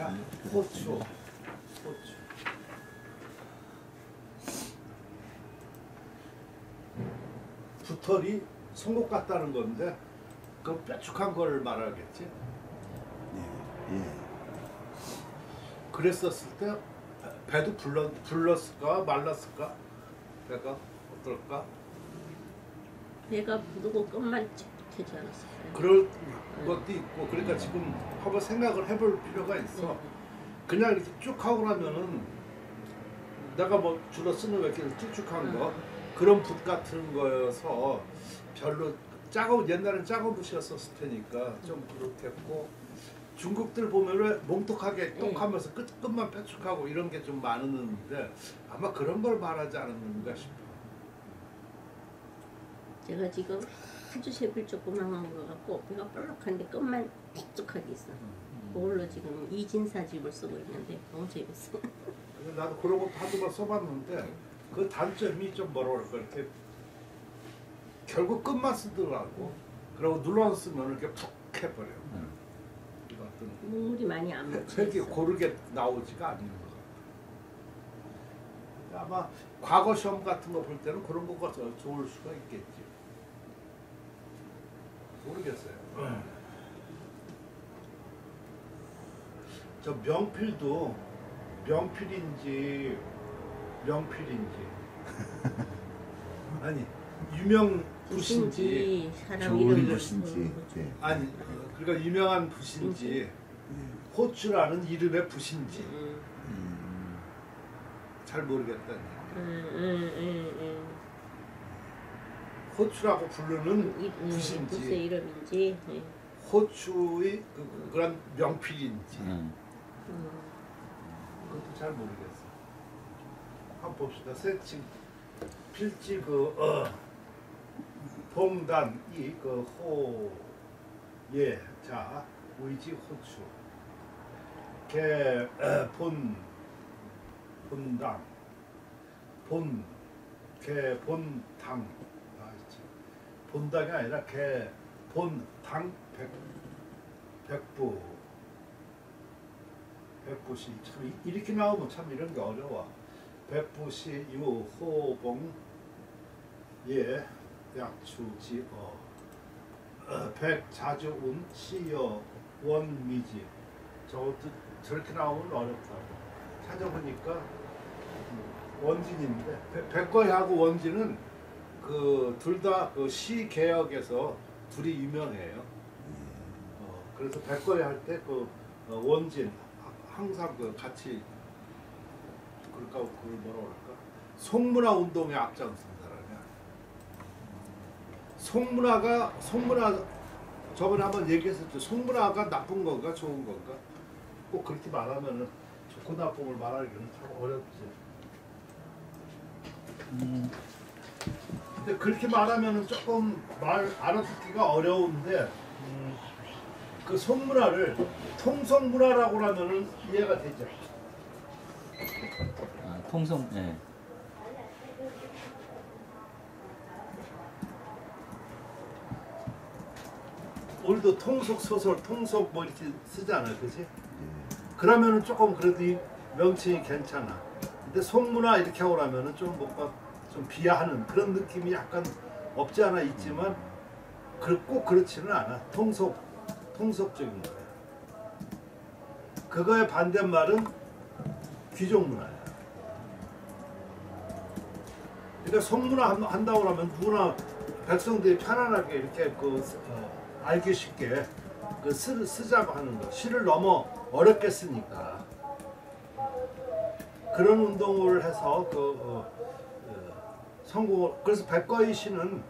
자, 호추. 부털이 송곳 같다는 건데 그 뾰족한 걸 말하겠지. 예. 그랬었을 때 배도 불렀을까 말랐을까? 배가 어떨까? 배가 부르고 끝만 찌릿하지 않았을까요? 그럴 것도 있고 그러니까 지금 한번 생각을 해볼 필요가 있어. 그냥 이렇게 쭉 하고 나면은 내가 뭐 주로 쓰는 왜 이렇게 쭉쭉한 거 그런 붓 같은 거여서 별로 옛날엔 작은 붓이었었을 테니까 좀 그렇겠고 중국들 보면은 몽톡하게 똑하면서 끝만 뾰족하고 이런 게 좀 많았는데 아마 그런 걸 말하지 않았는가 싶어. 제가 지금 아주 쉐필 조그만한 거 같고 배가 볼록한데 끝만 뾰족하게 있어. 그걸로 지금 이진사집을 쓰고 있는데 너무 재밌어. 나도 그런 것도 한두 번 써봤는데 그 단점이 좀 뭐라 그럴까 이렇게 결국 끝만 쓰더라고. 그리고 눌러서 쓰면 이렇게 푹 해버려. 물이 많이 안 묻혀 되게 있어. 고르게 나오지가 않는 것 같아. 아마 과거 시험 같은 거 볼 때는 그런 거가 더 좋을 수가 있겠지. 모르겠어요. 저 명필도 명필인지 아니 유명 붓인지 사람 좋은 이름을 붓인지. 네. 아니 그러니까 유명한 붓인지 호추라는 이름의 붓인지 잘 모르겠다. 호추라고 부르는 붓인지 붓의 이름인지 호추의 그런 명필인지 그것도 잘 모르겠어. 한번 봅시다. 세칭 필지 봉단 자 의지 호추 본당 본당 본당이 아니라 본당 백부시 참 이렇게 나오면 참 이런 게 어려워. 백부시 유호봉 약추지어 백자주운 시여 원미지 저것도 저렇게 나오면 어렵다고 찾아보니까 원진인데 백거이하고 원진은 그 둘 다 그 시 개혁에서 둘이 유명해요. 그래서 백거이 할 때 그 원진 항상 그 같이 그럴까 그걸 뭐라 그럴까 송문화 운동에 앞장선 사람이야. 송문화 저번에 한번 얘기했었죠. 송문화가 나쁜 건가 좋은 건가 꼭 그렇게 말하면은 좋고 나쁨을 말하기는 참 어렵지. 근데 그렇게 말하면은 조금 말 알아듣기가 어려운데 그 송문화를 통성문화라고 하면은 이해가 되죠. 통성. 네. 우리도 통속 소설, 통속 뭐 이렇게 쓰잖아요, 그렇지? 그러면은 조금 그래도 이 명칭이 괜찮아. 근데 송문화 이렇게 하고 나면은 좀 뭔가 좀 비하하는 그런 느낌이 약간 없지 않아 있지만 꼭 그렇지는 않아. 통속적인 거야. 그거의 반대말은 귀족문화야. 그러니까 송문화 한다고 하면 누구나 백성들이 편안하게 이렇게 알기 쉽게 쓰자고 하는 거. 시를 너무 어렵게 쓰니까 그런 운동을 해서 성공을. 그래서 백거이 시는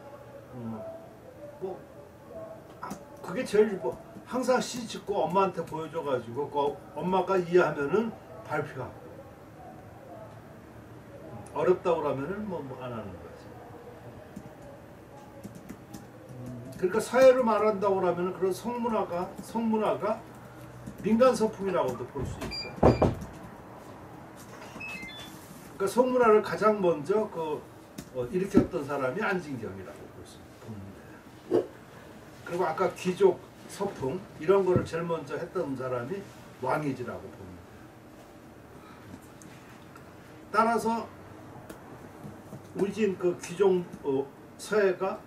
그게 제일 항상 시 짓고 엄마한테 보여줘가지고 엄마가 이해하면은 발표하고 어렵다고 하면은 안 하는 거지. 그러니까 사회를 말한다고 하면은 그런 성문화가 민간 소품이라고도 볼 수 있어. 그러니까 성문화를 가장 먼저 일으켰던 사람이 안진경이라고 볼 수 있는데, 그리고 아까 귀족 서풍 이런 거를 제일 먼저 했던 사람이 왕이지라고 봅니다. 따라서 우진 그 귀종 서예가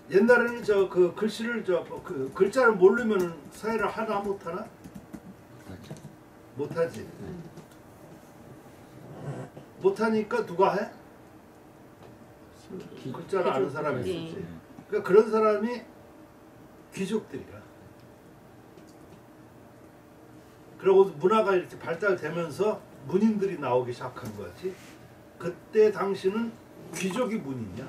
옛날에는 저 그 글씨를 그 글자를 모르면은 서예를 하나 못하나? 못하지. 못하니까 누가 해? 글자를 아는 사람이 있었지. 그러니까 그런 사람이 귀족들이야. 그리고 문화가 이렇게 발달되면서 문인들이 나오기 시작한 거지. 그때 당시는 귀족이 문인이야.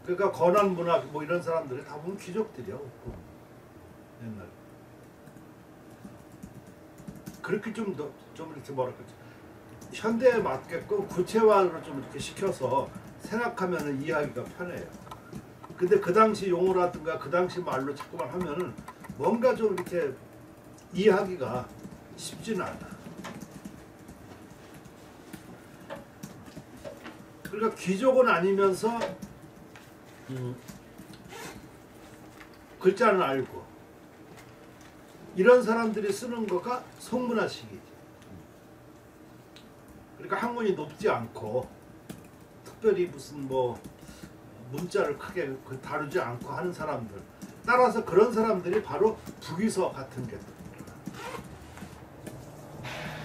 그러니까 건한 문화 뭐 이런 사람들이 다 보면 귀족들이야. 옛날. 그렇게 좀 이렇게 뭐랄까 현대에 맞게끔 구체화를 좀 이렇게 시켜서 생각하면은 이해하기가 편해요. 근데 그 당시 용어라든가 그 당시 말로 자꾸만 하면은 뭔가 좀 이렇게 이해하기가 쉽지는 않아. 그러니까 귀족은 아니면서 글자는 알고 이런 사람들이 쓰는 거가 송문화식이지. 그러니까 학문이 높지 않고 특별히 무슨 뭐 문자를 크게 다루지 않고 하는 사람들. 따라서 그런 사람들이 바로 북이서 같은 게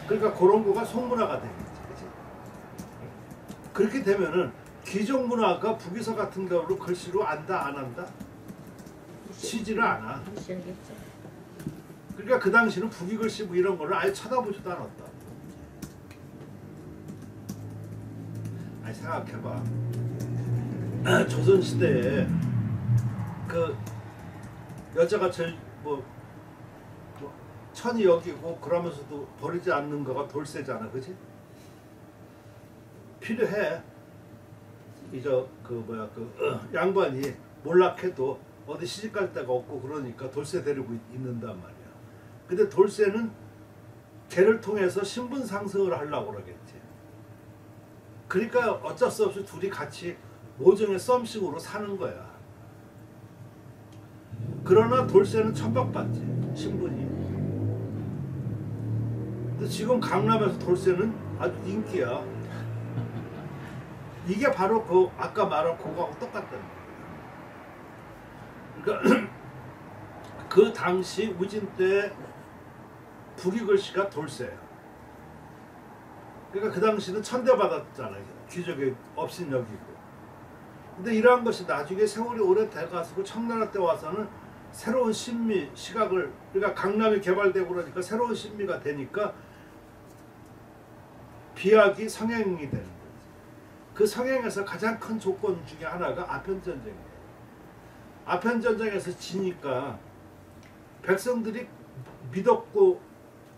그러니까 그런 거가 송문화가 되겠지. 그치? 그렇게 되면은 귀족 문화가 북이서 같은 경우로 글씨로 안다 안 한다? 치지를 않아. 무시하겠죠. 그러니까 그 당시는 북이 글씨 뭐 이런 거를 아예 쳐다보지도 않았다. 아니 생각해봐. 조선 시대에 그 여자가 제일 뭐 천이 여기고 그러면서도 버리지 않는 거가 돌쇠잖아, 그지? 필요해. 이저 그 뭐야 그 양반이 몰락해도 어디 시집갈 데가 없고 그러니까 돌쇠 데리고 있는단 말이야. 근데 돌쇠는 걔를 통해서 신분 상승을 하려고 그러겠지. 그러니까 어쩔 수 없이 둘이 같이 모종의 썸식으로 사는 거야. 그러나 돌쇠는 천박받지, 신분이. 근데 지금 강남에서 돌쇠는 아주 인기야. 이게 바로 그 아까 말한 그거하고 똑같다는 거야. 그러니까 그 당시 우진 때 북이 글씨가 돌쇠야. 그러니까 그 당시는 천대받았잖아요. 귀족의 업신여기고. 근데 이러한 것이 나중에 세월이 오래 돼가지고 청나라 때 와서는 새로운 신미 시각을 그러니까 강남이 개발되고 그러니까 새로운 신미가 되니까 비약이 성행이 되는 거지. 그 성행에서 가장 큰 조건 중에 하나가 아편전쟁이에요. 아편전쟁에서 지니까 백성들이 믿었고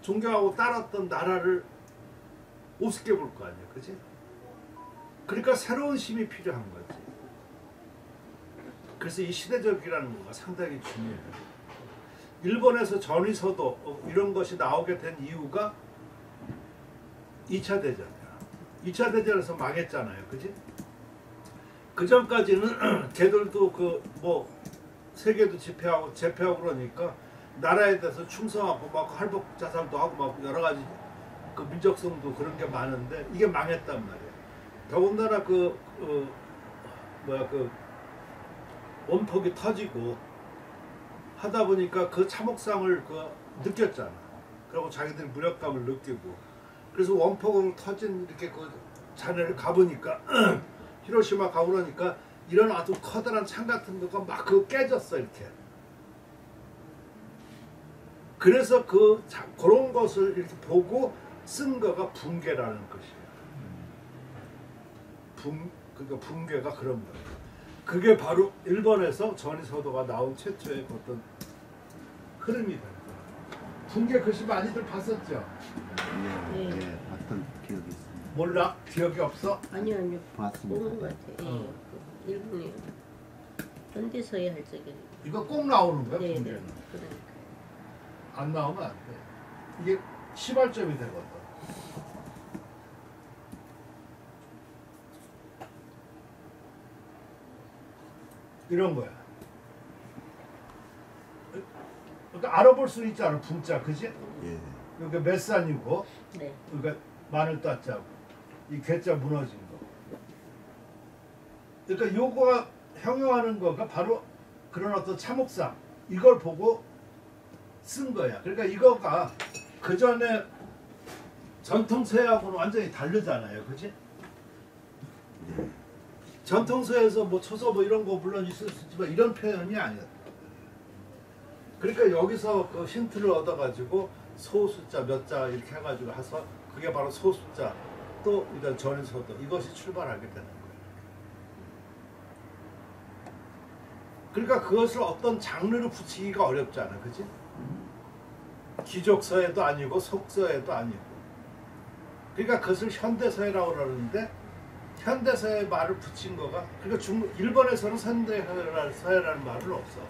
존경하고 따랐던 나라를 우습게 볼 거 아니야, 그지? 그러니까 새로운 힘이 필요한 거지. 그래서 이 시대적이라는 거가 상당히 중요해요. 일본에서 전위서도 이런 것이 나오게 된 이유가 2차 대전이야. 2차 대전에서 망했잖아요, 그지? 그 전까지는 걔들도 그 뭐 세계도 제패하고 그러니까 나라에 대해서 충성하고 막 할복 자살도 하고 막 여러 가지 그 민족성도 그런 게 많은데 이게 망했단 말이에요. 더군다나 그 원폭이 터지고 하다 보니까 그 참혹상을 느꼈잖아. 그리고 자기들이 무력감을 느끼고 그래서 원폭으로 터진 이렇게 그 자네를 가보니까 히로시마 가고 그러니까 이런 아주 커다란 창 같은 거가 막 깨졌어 이렇게. 그래서 그런 것을 이렇게 보고 쓴 거가 붕괴라는 것이에요. 그러니까 붕괴가 그런 거예요. 그게 바로 일본에서 전위서도가 나온 최초의 어떤 흐름이 되는 거예요. 붕괴 글씨 많이들 봤었죠? 예, 봤던 기억이 있습니다. 몰라? 기억이 없어? 아니요. 봤습니다. 보는 것 같아요. 예. 일본에 현대서예 할 적에. 이거 꼭 나오는 거야, 네, 붕괴는. 그러니까. 안 나오면 안 돼. 이게 시발점이 되거든. 이런 거야. 그러니까 알아볼 수 있잖아. 분자, 그지? 예. 여기 메산이고, 네. 그러니까 마늘 따자고, 이 괴자 무너진 거. 그러니까 요거가 형용하는 거가 바로 그런 어떤 참혹상 이걸 보고 쓴 거야. 그러니까 이거가 그 전에 전통서예하고는 완전히 다르잖아요, 그지? 전통서에서 뭐 초서 뭐 이런 거 물론 있을 수 있지만 이런 표현이 아니었다. 그러니까 여기서 그 힌트를 얻어가지고 소숫자 몇 자 이렇게 해가지고 해서 그게 바로 소숫자 또 이런 전에서도 이것이 출발하게 되는 거예요. 그러니까 그것을 어떤 장르로 붙이기가 어렵잖아, 그지? 기족서에도 아니고 속서에도 아니고. 그러니까 그것을 현대서예라고 그러는데 현대서예 말을 붙인 거가 그러니까 일본에서는 현대서예라는 말은 없어.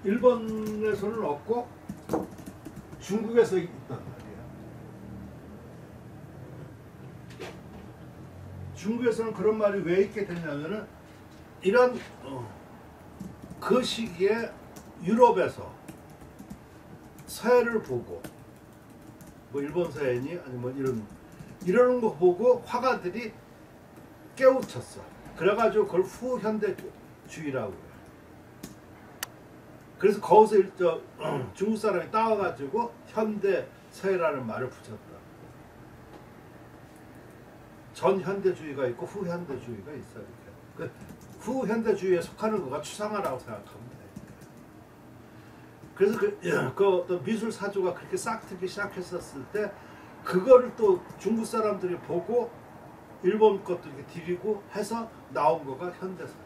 일본에서는 없고 중국에서 있단 말이야. 중국에서는 그런 말이 왜 있게 됐냐면은 이런 그 시기에 유럽에서 서예를 보고 뭐 일본 서예니 아니면 이러는 거 보고 화가들이 깨우쳤어. 그래가지고 그걸 후현대주의라고 해요. 그래서 거기서 중국 사람이 따와가지고 현대 서예라는 말을 붙였다. 전현대주의가 있고 후현대주의가 있어. 이렇게. 그 후현대주의에 속하는 거가 추상화라고 생각하면 돼. 그래서 그 어떤 미술 사조가 그렇게 싹트기 시작했었을 때 그거를 또 중국 사람들이 보고 일본 것도 이렇게 들이고 해서 나온 거가 현대서예요.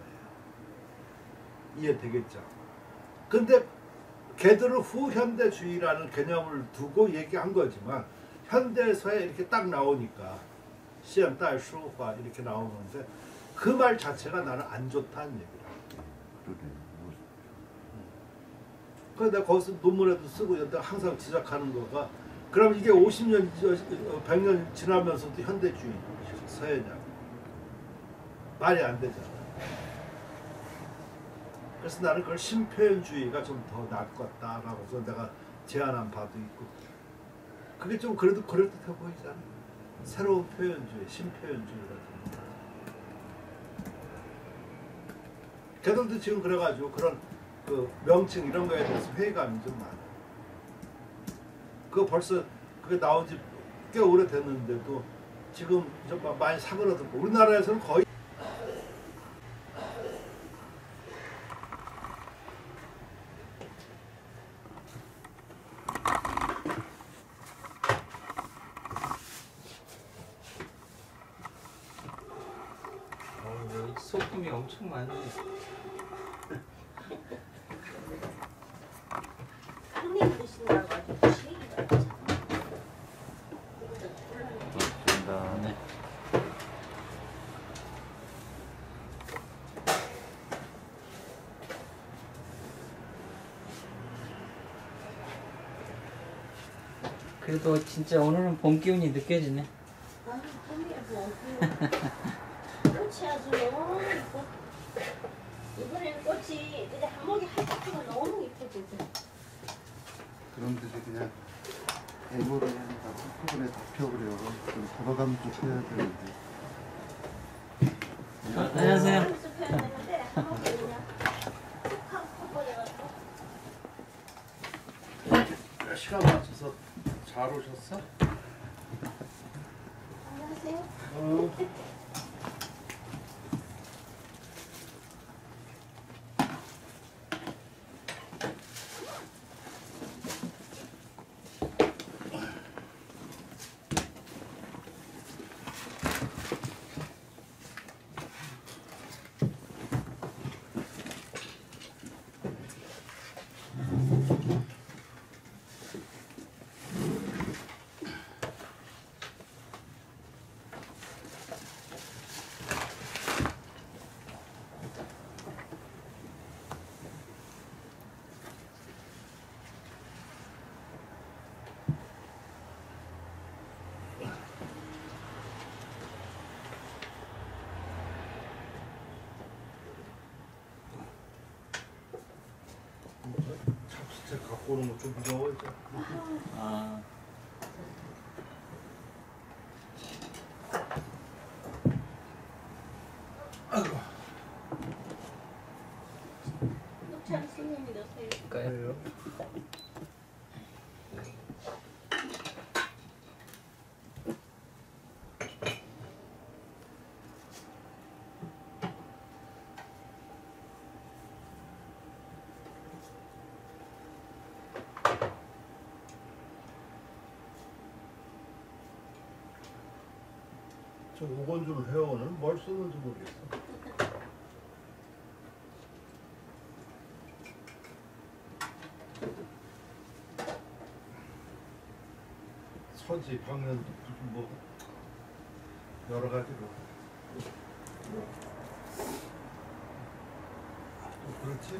이해되겠죠? 근데 걔들은 후현대주의라는 개념을 두고 얘기한 거지만 현대서에 이렇게 딱 나오니까 시현代书画 이렇게 나오는데 그 말 자체가 나는 안 좋다는 얘기라. 그러네. 그래서 내가 거기서 논문에도 쓰고 내가 항상 지적하는 거가 그럼 이게 50년, 100년 지나면서도 현대주의 서예냐고. 말이 안 되잖아. 그래서 나는 그걸 신표현주의가 좀 더 나을 것 같다라고 해서 내가 제안한 바도 있고 그게 좀 그래도 그럴듯해 보이잖아. 새로운 표현주의, 신표현주의 같은 거. 걔들도 지금 그래가지고 그런 그 명칭 이런 거에 대해서 회의감이 좀 많아. 그거 벌써 그게 나온 지 꽤 오래됐는데도 지금 좀 많이 사그러들고 우리나라에서는 거의 여기 소품이 엄청 많네. 손님 드신다고 아주 시기가 참. 고맙습니다. 네. 그래도 진짜 오늘은 봄 기운이 느껴지네. 아, 손님이 뭐 꽃이 아주 너무 이뻐. 이번에는 꽃이 그냥 한목이 활짝 너무 이쁘거든. 그런 데서 그냥 애고를 한다고 한꺼번에 다 펴버려요. 좀 걸어가면 좀 해야 되는데. 안녕하세요. 한수 표현했는데 한목이 그냥 툭하고 펴버려가지고. 시간 맞춰서 잘 오셨어? 안녕하세요. 책 갖고 오는 거 좀 무서워 이제. 아, 녹차 스님이 넣으세요. 그까요? 저 오건줄 회원은 뭘 쓰는지 모르겠어. 서지, 방면, 무슨 뭐 여러 가지로. 그렇지?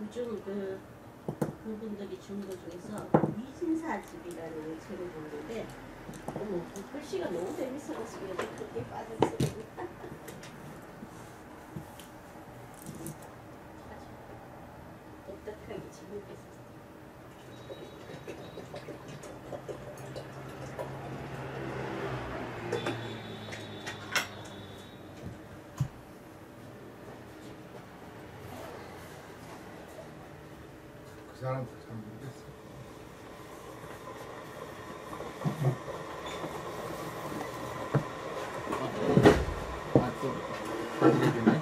요즘 그분들이 준 거 중에서 위진사집이라는 책을 줬는데 어머 그 글씨가 너무 재밌어가지고 그렇게 빠졌어요. 독특하게 재밌게 썼어요. 그 사람도 참 모르겠어. 아, 또 봐드려주네.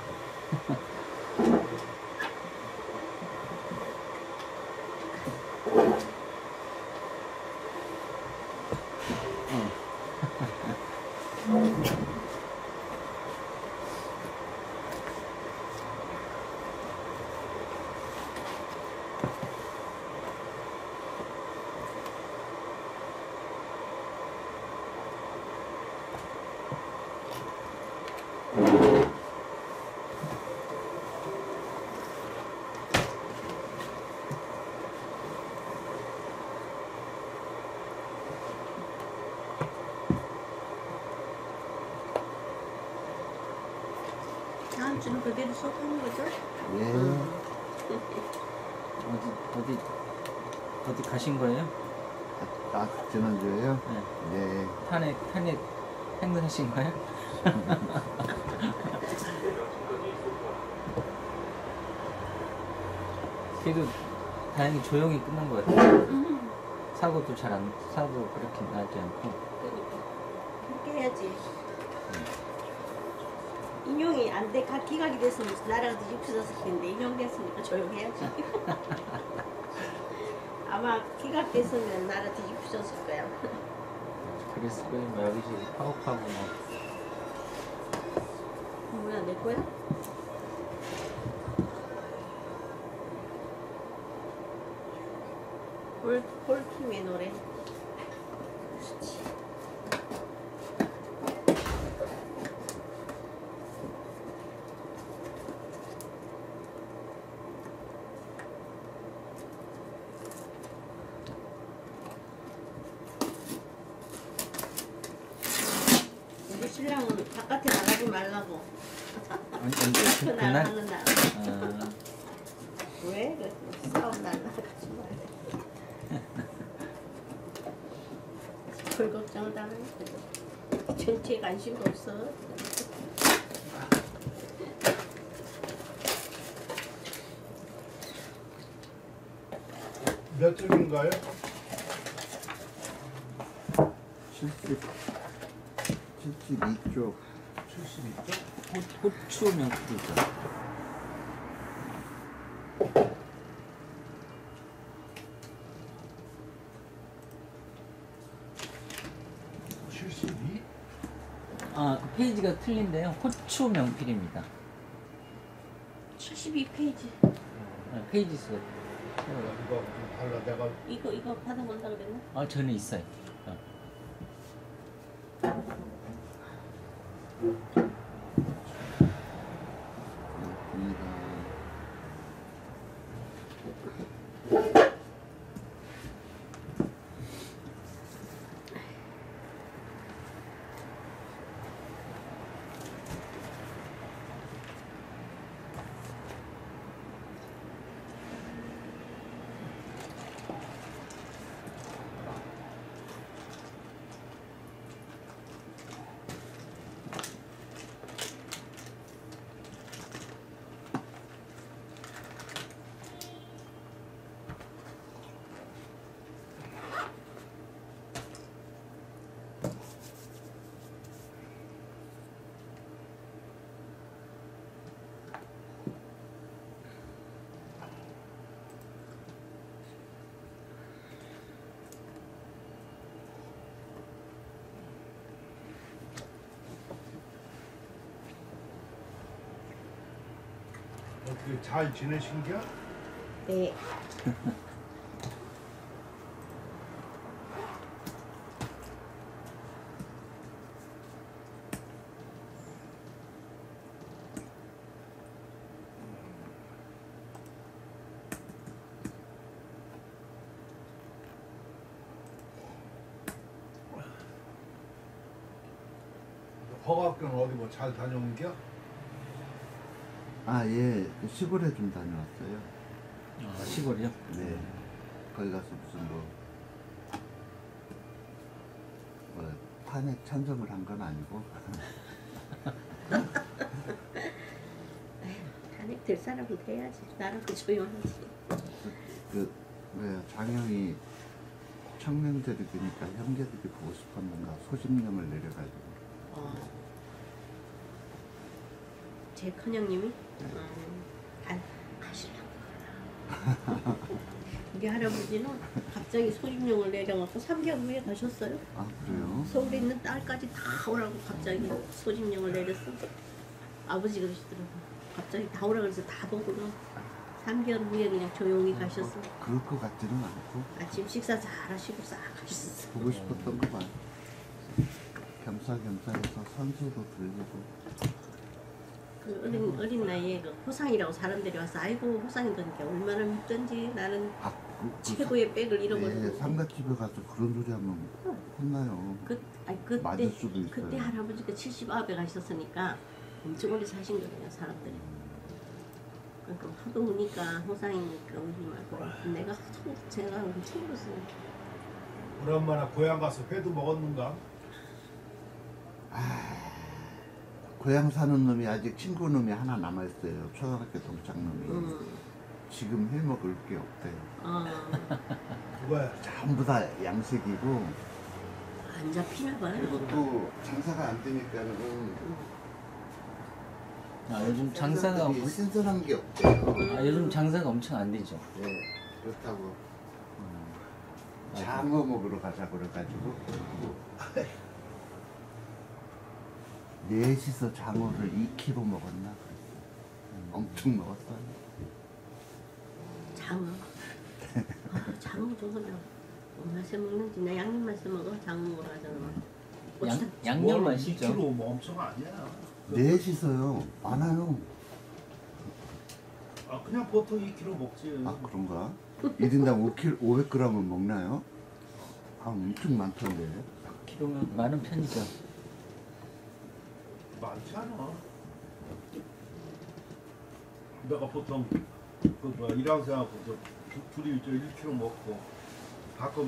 다음 주는 그대로 수업하는 거죠? 예. 어디 가신 거예요? 딱 지난주에요? 네. 네. 탄핵 행사하신 거예요? 그래도 다행히 조용히 끝난 것 같아요. 사고도 사고 그렇게 나지 않고. 그러니까 그렇게 해야지. 인용이 안 돼, 기각이 됐으면 나라가 뒤집혀졌을 텐데 인용됐으니까 조용해야지. 아마 기각됐으면 나라 뒤집혀졌을 거야. 그랬을 거예요. 뭐 여기서 파업하고 뭐. 뭐야 내 거야? 폴킴의 노래. 우리 신랑은 바깥에 나가지 말라고. 언제 그 그날? 하는 날. 아, 왜? 그 싸움 날 나가지 말래. 별 걱정을 다 하니까. 정치에 관심도 없어. 몇 점인가요? 72쪽. 72점? 호추 명필이죠. 아, 페이지가 틀린데요. 호추 명필입니다. 72페이지. 페이지 수. 이거 좀 달라. 내가 이거 받아본다 그랬나? 아, 저는 있어요. 어떻게 잘 지내신겨? 네. 허가학교는 어디 뭐 잘 다녀온겨? 아, 예. 그 시골에 좀 다녀왔어요. 아, 시골이요? 네. 거기 가서 무슨 탄핵 찬성을 한 건 아니고. 탄핵 될 사람은 돼야지. 나라도 조용하지. 왜 장형이 청명제력이니까 형제들이 보고 싶었는가 소집령을 내려가지고. 제 큰형님이 가시려고. 우리 할아버지는 갑자기 소집령을 내려갖고 3개월 후에 가셨어요. 아, 그래요? 서울에 있는 딸까지 다 오라고 갑자기 소집령을 내렸어. 아버지 그러시더라고. 갑자기 다 오라고 해서 다 보고는 3개월 후에 그냥 조용히 가셨어. 그럴 것 같지는 않고 아침 식사 잘 하시고 싹 가셨어. 보고 싶었던 거 봐요. 겸사겸사해서 선수도 들리고. 그 어린 나이에 그 호상이라고 사람들이 와서 아이고 호상이던 게 얼마나 밉던지 나는 최고의 백을 잃어버렸는데. 네, 상가집에 가서 그런 소리 하면 혼나요. 맞을 수도 있어요. 그때 할아버지가 79에 가셨으니까 엄청 오래 사신 거예요 사람들이. 그러니까 하도 우니까 호상이니까 울지 말고 내가 제가 엄청 울었어요. 우리 엄마나 고향 가서 회도 먹었는가? 고향 사는 놈이 아직 친구 놈이 하나 남아있어요. 초등학교 동창 놈이. 지금 해먹을 게 없대요. 누가야? 전부 다 양식이고. 안 잡히나 봐요. 그리고 또 장사가 안 되니까는 요즘 장사가 신선한 게 없대요. 요즘 장사가 엄청 안 되죠. 네, 그렇다고 장어 먹으러 가자 그래가지고 넷이서 장어를 2kg 먹었나 그랬어요. 엄청 먹었어요. 장어. 장어 저거는 맛에 먹는지 나 양념 맛에 먹어. 장어 먹으러 가잖아. 양념만 시죠. 2kg 뭐 엄청 아니야. 넷이서요. 많아요. 그냥 보통 2kg 먹지. 아, 그런가? 1인당 500g은 먹나요? 엄청 많던데. 키로면 많은 편이죠. 많지 않아. 내가 보통 일왕생하고 둘이 1kg 먹고 가끔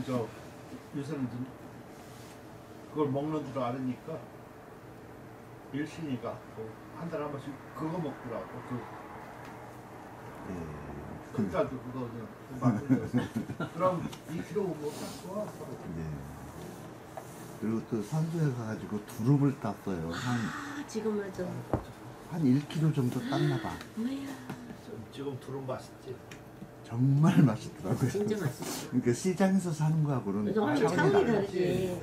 요새는 좀 그걸 먹는 줄 알으니까 일신이가 한 달에 한 번씩 그거 먹더라고. 그까도 그거 그냥 그럼 2kg 먹고 좋아. 네. 그리고 또 산소에 가가지고 두릅을 땄어요. 지금 맞아. 한 1kg 정도 땄나 봐. 뭐야. 지금 두릅 맛있지. 정말 맛있더라고요. 진짜 맛있어. 그러니까 시장에서 사는 거하고는 정말 차원이 차원이 다르지.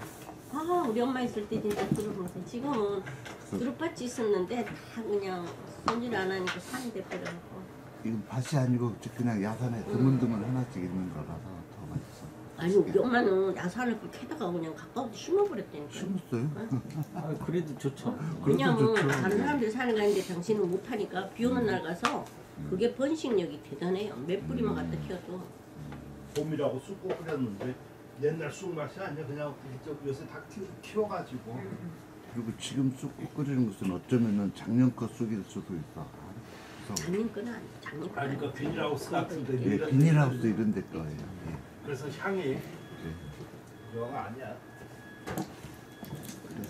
다르지. 우리 엄마 있을 때 진짜 두릅 먹었어요. 지금은 두릅밭이 있었는데 다 그냥 손질 안 하니까 산이 돼버려갖고. 이건 밭이 아니고 그냥 야산에 드문드문 하나씩 있는 거라서 더 맛있어. 아니 우리 엄마는 야산을 그 캐다가 그냥 가까워도 심어버렸다니까. 심었어요? 그래도 좋죠. 왜냐면 좋죠. 다른 사람들이 사는 가는데 당신은 못하니까 비 오는 날 가서 그게 번식력이 대단해요. 몇 뿌리만 갖다 키워도. 봄이라고 쑥국 끓였는데 옛날 쑥 맛이 아니야. 그냥 요새 다 키워가지고. 그리고 지금 쑥국 끓이는 것은 어쩌면은 작년 거 쑥일 수도 있어. 작년 거는 아니야. 작년 거 아니 그 비닐하우스 같은데. 예, 비닐하우스 이런 데 거예요. 예. 그래서 향이 영 아니야.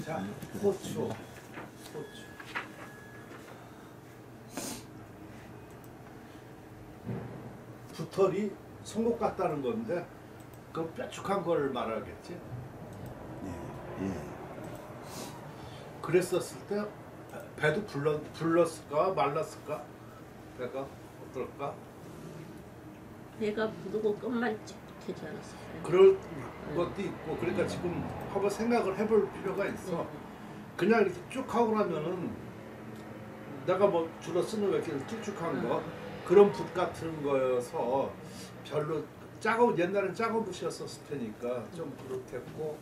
자, 고추. 부털이 송곳 같다는 건데 그 뾰족한 걸 말하겠지. 예. 그랬었을 때 배도 불렀을까 말랐을까? 배가 어떨까? 배가 부르고 끝만 찌릿하지 않았어요. 그럴 것도 있고 그러니까 지금 한번 생각을 해볼 필요가 있어. 그냥 이렇게 쭉 하고 나면은 내가 뭐 주로 쓰는 왜 이렇게 쭉쭉한 거 그런 붓 같은 거여서 별로 옛날엔 작은 붓이었었을 테니까 좀 그렇겠고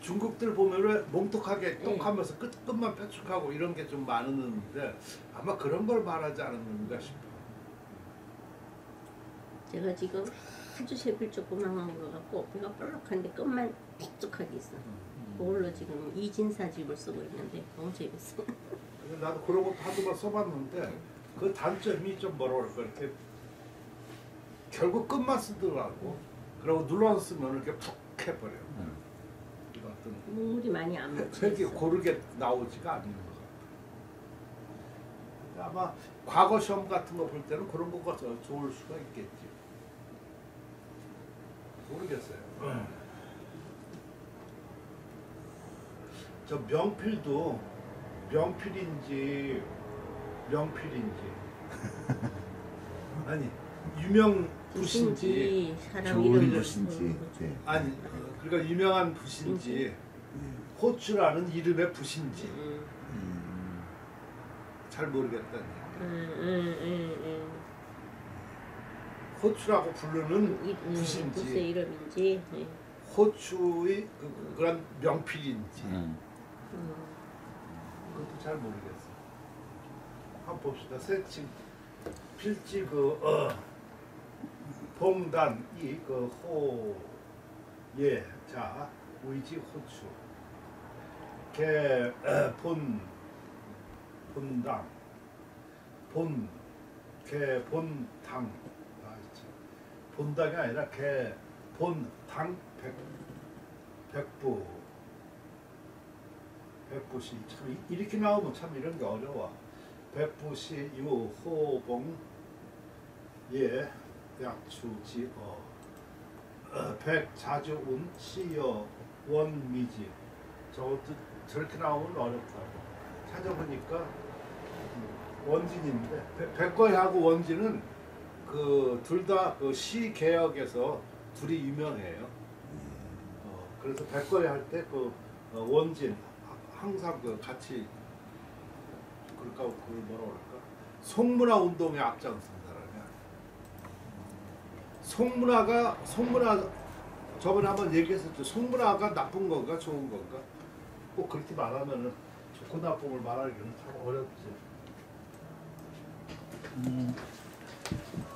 중국들 보면은 몽톡하게 똑하면서 끝만 뾰족하고 이런 게 좀 많았는데 아마 그런 걸 말하지 않았는가 싶어. 제가 지금 아주 쉐필 조그만한 거 갖고 배가 볼록한데 끝만 뾰족하게 있어. 그걸로 지금 이진사집을 쓰고 있는데 너무 재밌어. 근데 나도 그런 것도 한두 번 써봤는데 그 단점이 좀 뭐라 그럴까 이렇게 결국 끝만 쓰더라고. 그리고 눌러서 쓰면 이렇게 푹 해버려. 이 같은 물이 많이 안 되게 묻혀. 고르게 나오지가 않는 것 같아. 아마 과거 시험 같은 거 볼 때는 그런 거가 더 좋을 수가 있겠지. 모르겠어요. 저 명필도 명필인지 아니 유명 붓인지 사람 좋은 이름 붓인지. 네. 아니 그러니까 유명한 붓인지 호추라는 이름의 붓인지 잘 모르겠다니. 호추라고 부르는 붓의 붓인지 이름인지. 네. 호추의 그런 명필인지 그것도 잘 모르겠어. 한번 봅시다. 새침 필지 봉단 자 의지 호추 본당 본당 본당이 아니라 본당 백부시 참 이렇게 나오면 참 이런 게 어려워. 백부시 유호봉 약추지어 백자주운 시여 원미지 저것도 저렇게 나오면 어렵다고 찾아보니까 원진인데 백거리하고 원진은 그 둘 다 그 시 개혁에서 둘이 유명해요. 그래서 백거리 할 때 그 원진 항상 그 같이 그럴까 그 뭐라 그럴까 송문화 운동에 앞장선 사람이야. 송문화 저번에 한번 얘기했었죠. 송문화가 나쁜 건가 좋은 건가? 꼭 그렇게 말하면은 좋고 나쁨을 말하기는 참 어렵지.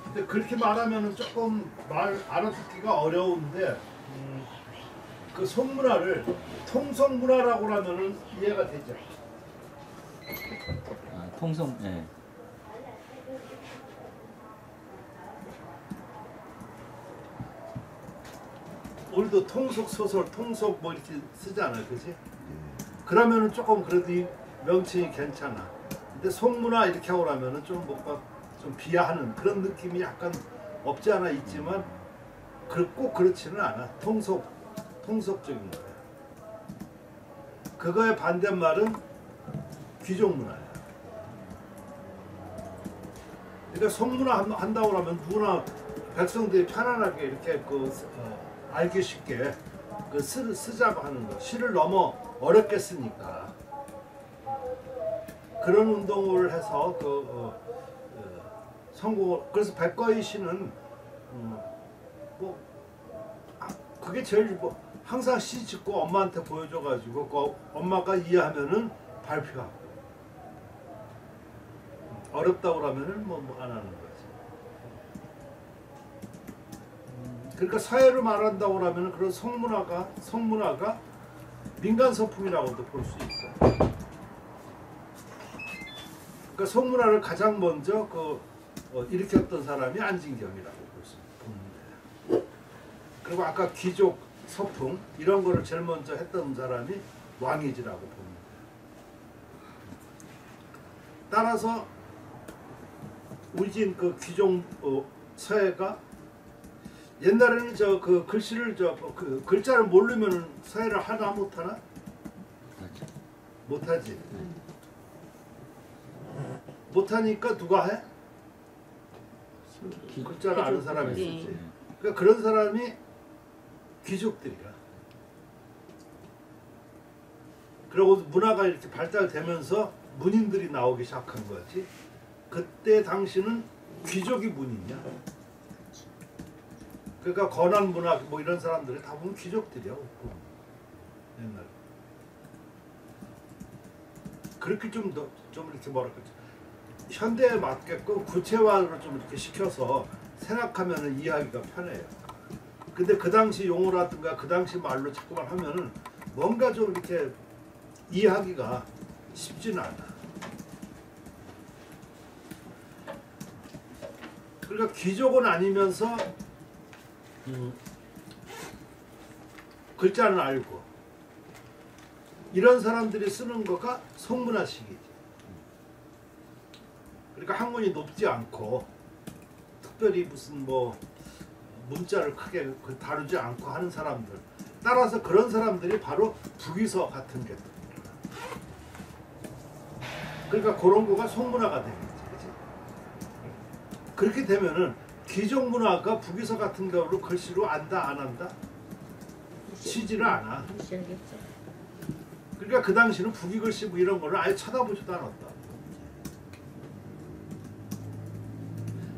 근데 그렇게 말하면은 조금 말 알아듣기가 어려운데 그 송문화를 통성문화라고 하면은 이해가 되죠. 아, 통성, 예. 우리도 통속 소설, 통속 뭐 이렇게 쓰잖아요, 그렇지? 그러면은 조금 그래도 이 명칭이 괜찮아. 근데 송문화 이렇게 하고 나면은 좀 뭔가 좀 비하하는 그런 느낌이 약간 없지 않아 있지만 꼭 그렇지는 않아. 통속적인 거야. 그거의 반대말은 귀족문화야. 그러니까 송문화 한다고 하면 누구나 백성들이 편안하게 이렇게 알기 쉽게 쓰자고 하는 거. 시를 너무 어렵게 쓰니까 그런 운동을 해서 성공을. 그래서 백거의 시는 그게 제일 항상 시 짓고 엄마한테 보여줘가지고 그 엄마가 이해하면은 발표하고 어렵다고 하면은 뭐 안 하는 거지. 그러니까 사회를 말한다고 하면은 그런 성문화가 민간 서풍이라고도 볼 수 있어. 그러니까 성문화를 가장 먼저 일으켰던 사람이 안진경이라고 볼 수 있는데, 그리고 아까 귀족 서풍 이런 거를 제일 먼저 했던 사람이 왕이지라고 봅니다. 따라서 우리 집 그 귀족 서예가 옛날에는 그 글씨를 그 글자를 모르면은 서예를 하나 못하나? 못하지. 못하니까 누가 해? 글자를 아는 사람이 있었지. 그러니까 그런 사람이 귀족들이야. 그리고 문화가 이렇게 발달되면서 문인들이 나오기 시작한 거지. 그때 당시는 귀족이 문이냐? 그러니까 건한 문학 뭐 이런 사람들이 다 보면 귀족들이야. 옛날. 그렇게 좀 이렇게 뭐랄까 현대에 맞게끔 구체화를 좀 이렇게 시켜서 생각하면은 이해하기가 편해요. 근데 그 당시 용어라든가 그 당시 말로 자꾸만 하면은 뭔가 좀 이렇게 이해하기가 쉽지는 않아. 그러니까 귀족은 아니면서 글자는 알고 이런 사람들이 쓰는 거가 송문화식이지. 그러니까 학문이 높지 않고 특별히 무슨 뭐 문자를 크게 다루지 않고 하는 사람들, 따라서 그런 사람들이 바로 북이서 같은 게 그러니까 그런 거가 송문화가 되겠지. 그치? 그렇게 되면은 귀족 문화가 북이서 같은 경우로 글씨로 안다 안 한다? 치지를 않아. 무시하겠죠. 그러니까 그 당시는 북이 글씨 뭐 이런 거를 아예 쳐다보지도 않았다.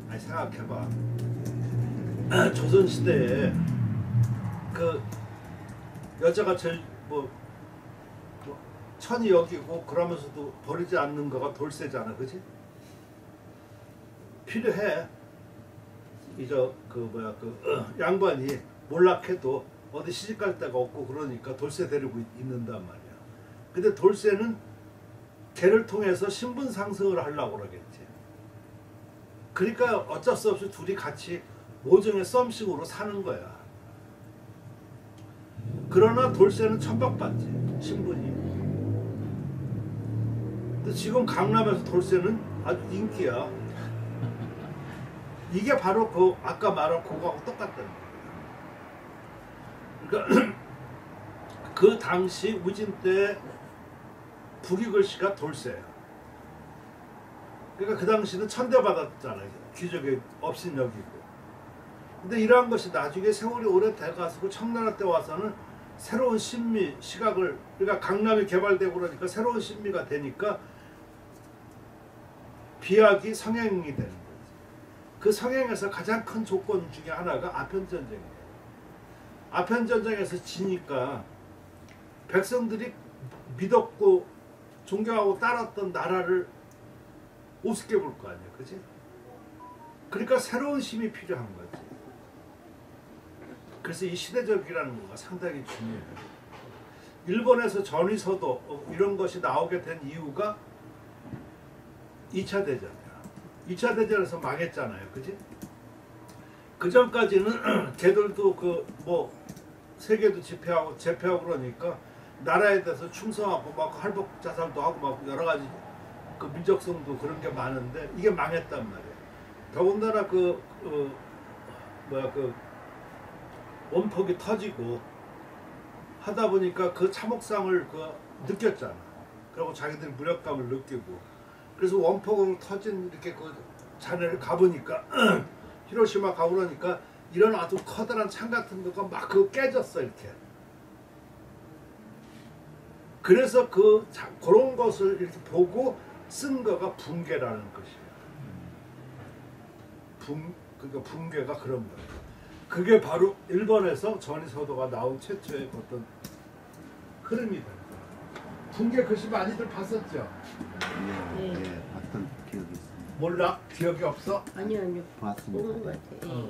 아니 생각해봐. 조선 시대에 그 여자가 제일 뭐 천이 여기고 그러면서도 버리지 않는 거가 돌쇠잖아, 그지? 필요해. 그 양반이 몰락해도 어디 시집 갈 데가 없고 그러니까 돌쇠 데리고 있는단 말이야. 근데 돌쇠는 걔를 통해서 신분 상승을 하려고 그러겠지. 그러니까 어쩔 수 없이 둘이 같이 모종의 썸씽으로 사는 거야. 그러나 돌쇠는 천박받지, 신분이. 근데 지금 강남에서 돌쇠는 아주 인기야. 이게 바로 그 아까 말한 그거하고 똑같다는 거야. 그러니까 그 당시 우진 때 북이 글씨가 돌쇠야. 그러니까 그 당시는 천대받았잖아요. 귀족의 업신여기고. 근데 이러한 것이 나중에 세월이 오래 돼가지고 청나라 때 와서는 새로운 신미, 시각을, 그러니까 강남이 개발되고 그러니까 새로운 신미가 되니까 비약이 성행이 되는 거지. 그 성행에서 가장 큰 조건 중에 하나가 아편전쟁이에요. 아편전쟁에서 지니까 백성들이 믿었고 존경하고 따랐던 나라를 우습게 볼 거 아니야, 그지? 그러니까 새로운 힘이 필요한 거지. 그래서 이 시대적이라는 거가 상당히 중요해요. 일본에서 전위서도 이런 것이 나오게 된 이유가 2차 대전이야. 2차 대전에서 망했잖아요, 그지? 그 전까지는 걔들도 그 뭐 세계도 제패하고 그러니까 나라에 대해서 충성하고 막 할복 자살도 하고 막 여러 가지 그 민족성도 그런 게 많은데 이게 망했단 말이에요. 더군다나 그 원폭이 터지고 하다 보니까 그 참혹상을 느꼈잖아. 그리고 자기들이 무력감을 느끼고 그래서 원폭으로 터진 이렇게 그 자네를 가보니까 히로시마 가고 그러니까 이런 아주 커다란 창 같은 거가 막 깨졌어 이렇게. 그래서 그런 것을 이렇게 보고 쓴 거가 붕괴라는 것이에요. 그러니까 붕괴가 그런 거예요. 그게 바로 일본에서 전위서도가 나온 최초의 어떤 흐름이 됩니다. 붕괴 글씨 많이들 봤었죠? 예, 봤던 기억이 있습니다. 몰라? 기억이 없어? 아니요. 봤습니다. 보는 것 같아요.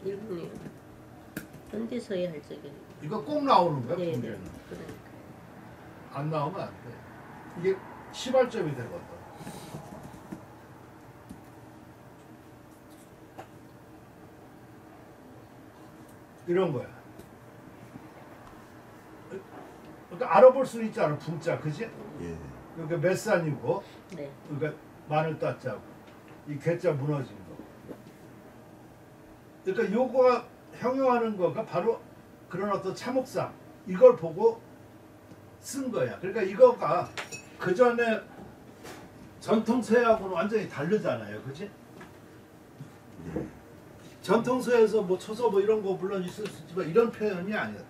예. 일본에 현대서예 할 적에. 이거 꼭 나오는 거야, 네, 붕괴는. 그러니까. 안 나오면 안 돼. 이게 시발점이 되거든. 이런 거야. 그러니까 알아볼 수 있잖아, 붕자, 그지? 예. 여기 몇 산이고, 네. 그러니까 마늘 따자고, 이 괴자 무너진 거. 그러니까 요거가 형용하는 거가 바로 그런 어떤 참혹상, 이걸 보고 쓴 거야. 그러니까 이거가 그 전에 전통서예하고는 완전히 다르잖아요, 그지? 전통서에서 뭐 초서 뭐 이런 거 물론 있을 수 있지만 이런 표현이 아니었다.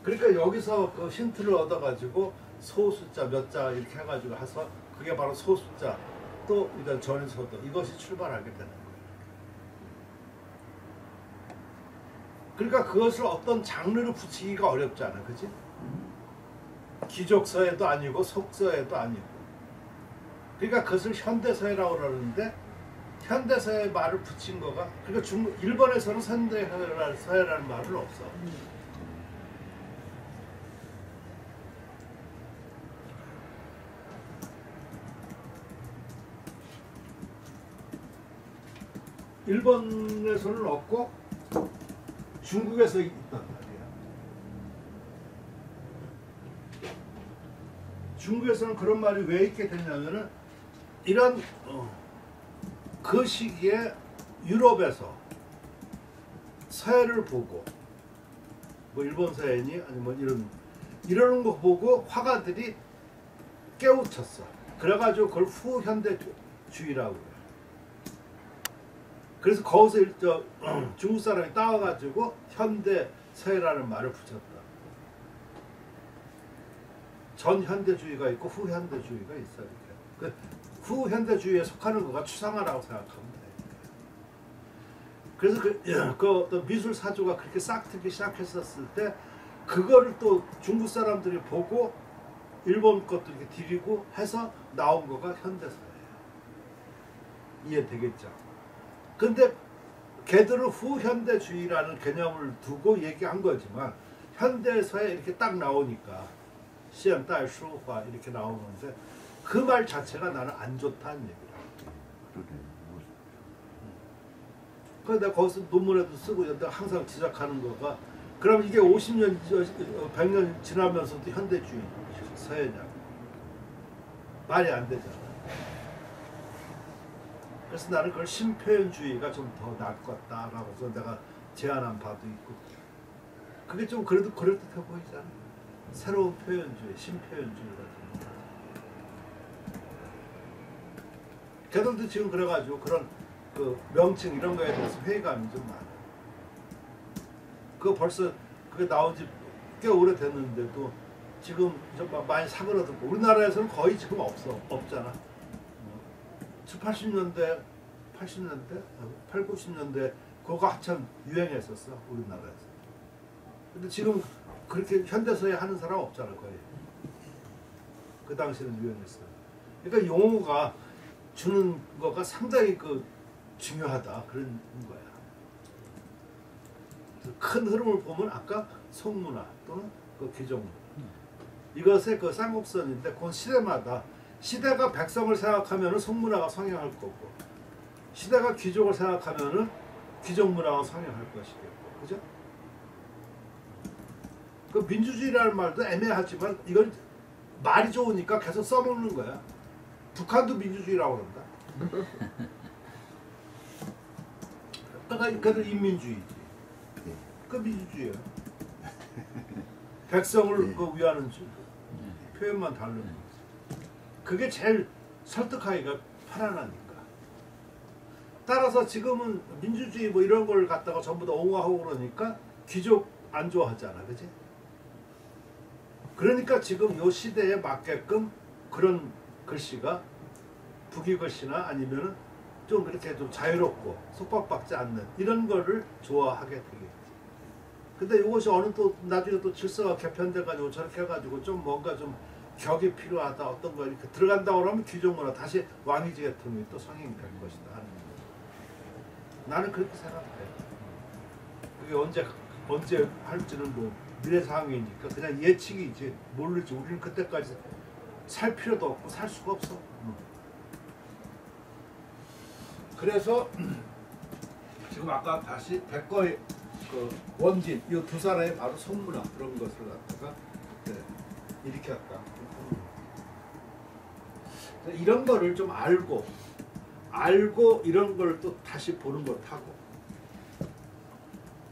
그러니까 여기서 그 힌트를 얻어가지고 소숫자 몇 자 이렇게 해가지고 해서 그게 바로 소숫자 또 이런 전소도 이것이 출발하게 되는 거예요. 그러니까 그것을 어떤 장르로 붙이기가 어렵잖아, 그지? 기족서에도 아니고 속서에도 아니고. 그러니까 그것을 현대서예라고 그러는데 현대서의 말을 붙인 거가 그러니까 일본에서는 현대서예라는 말은 없어. 일본에서는 없고 중국에서 있단 말이야. 중국에서는 그런 말이 왜 있게 됐냐면은 이런 그 시기에 유럽에서 서예를 보고 뭐 일본 서예니 아니면 이러는 거 보고 화가들이 깨우쳤어. 그래가지고 그걸 후현대주의라고 해요. 그래서 거기서 중국 사람이 따와가지고 현대 서예라는 말을 붙였다. 전현대주의가 있고 후현대주의가 있어. 이렇게. 그 후현대주의에 속하는 거가 추상화라고 생각하면 돼. 그래서 그 어떤 미술 사조가 그렇게 싹트기 시작했었을 때 그거를 또 중국 사람들이 보고 일본 것도 이렇게 들이고 해서 나온 거가 현대서예요. 이해되겠죠? 근데 걔들은 후현대주의라는 개념을 두고 얘기한 거지만 현대서에 이렇게 딱 나오니까 시현代书画 이렇게 나오는데 그 말 자체가 나는 안 좋다는 얘기라. 그래서 내가 거기서 논문에도 쓰고 내가 항상 지적하는 거가 그럼 이게 50년, 100년 지나면서도 현대주의 서예냐고. 말이 안 되잖아. 그래서 나는 그걸 신표현주의가 좀 더 나을 것 같다라고 해서 내가 제안한 바도 있고 그게 좀 그래도 그럴듯해 보이잖아. 새로운 표현주의, 신표현주의 같은 거. 걔들도 지금 그래가지고 그런 그 명칭 이런 거에 대해서 회의감이 좀 많아. 그거 벌써 그게 나온 지 꽤 오래됐는데도 지금 좀 많이 사그러들고 우리나라에서는 거의 지금 없잖아. 80년대, 80년대, 8, 90년대 그거 한참 유행했었어 우리나라에서. 근데 지금 그렇게 현대서예 하는 사람 없잖아 거의. 그 당시에는 유행했어. 그러니까 용어가 주는 거가 상당히 중요하다 그런 거야. 큰 흐름을 보면 아까 송문화 또는 기종문화 이것의 쌍곡선인데 그건 시대마다 시대가 백성을 생각하면 송문화가 성행할 거고 시대가 귀족을 생각하면 귀족문화가 성행할 것이겠고 그죠? 그 민주주의라는 말도 애매하지만 이걸 말이 좋으니까 계속 써먹는 거야. 북한도 민주주의라고 그런다. 그러니까 인민주의지. 그 민주주의야. 백성을 위하는 표현만 다른 거지. 그게 제일 설득하기가 편안하니까. 따라서 지금은 민주주의 뭐 이런 걸 갖다가 전부 다 옹호하고 그러니까 귀족 안 좋아하잖아, 그지? 그러니까 지금 요 시대에 맞게끔 그런 글씨가 북이 글씨나 아니면은 좀 이렇게 좀 자유롭고 속박받지 않는 이런 거를 좋아하게 되겠지. 근데 이것이 어느 또 나중에 또 질서가 개편돼가지고 저렇게 해가지고 좀 뭔가 좀 격이 필요하다 어떤 거 이렇게 들어간다고 그러면 귀족문화 다시 왕위제 계통이 또 성행이 될 것이다 하는 거. 나는 그렇게 생각해. 그게 언제 할지는 뭐 미래 상황이니까 그냥 예측이지 모르지. 우리는 그때까지 살 필요도 없고 살 수가 없어. 그래서 지금 아까 다시 백거의 원진 이 두 사람이 바로 송문화 그런 것을 갖다가 일으켰다. 이런 거를 좀 알고 이런 걸 또 다시 보는 것하고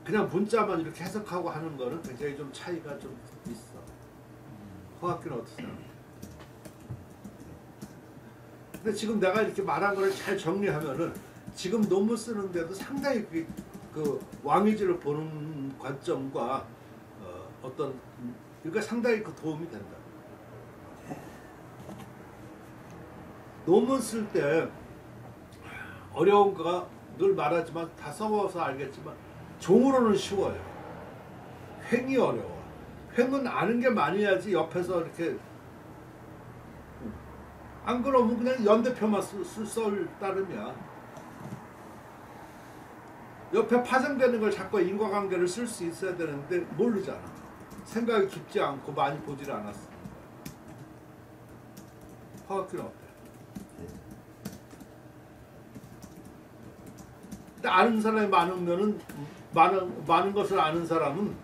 그냥 문자만 이렇게 해석하고 하는 거는 굉장히 좀 차이가 좀 있어. 허학기는 어떻게 생각해? 근데 지금 내가 이렇게 말한 거를 잘 정리하면은 지금 논문 쓰는데도 상당히 그 왕위제를 보는 관점과 어떤 그러니까 상당히 그 도움이 된다. 논문 쓸 때 어려운 거가 늘 말하지만 다 써봐서 알겠지만 종으로는 쉬워요. 횡이 어려워. 횡은 아는 게 많아야지 옆에서 이렇게 안 그러면 그냥 연대표만 쓸 따름이야. 옆에 파생되는 걸 자꾸 인과관계를 쓸 수 있어야 되는데 모르잖아. 생각이 깊지 않고 많이 보질 않았어. 화학기는 어때? 근데 아는 사람이 많으면은 많은 것을 아는 사람은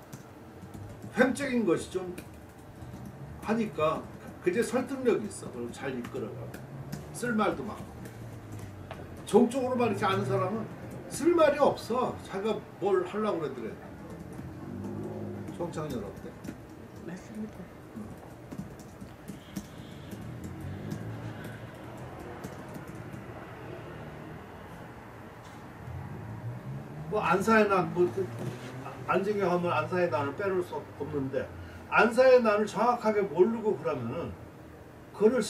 횡적인 것이 좀 하니까 그게 설득력이 있어. 그리고 잘 이끌어가고 쓸 말도 많고. 종적으로만 이렇게 아는 사람은 쓸 말이 없어. 자기가 뭘 하려고 그러더래. 송창렬 어때? 맞습니다. 뭐 안사의 난, 뭐 안진경 하면 안사의 난을 빼놓을 수 없는데 안사의 난을 정확하게 모르고 그러면은 그걸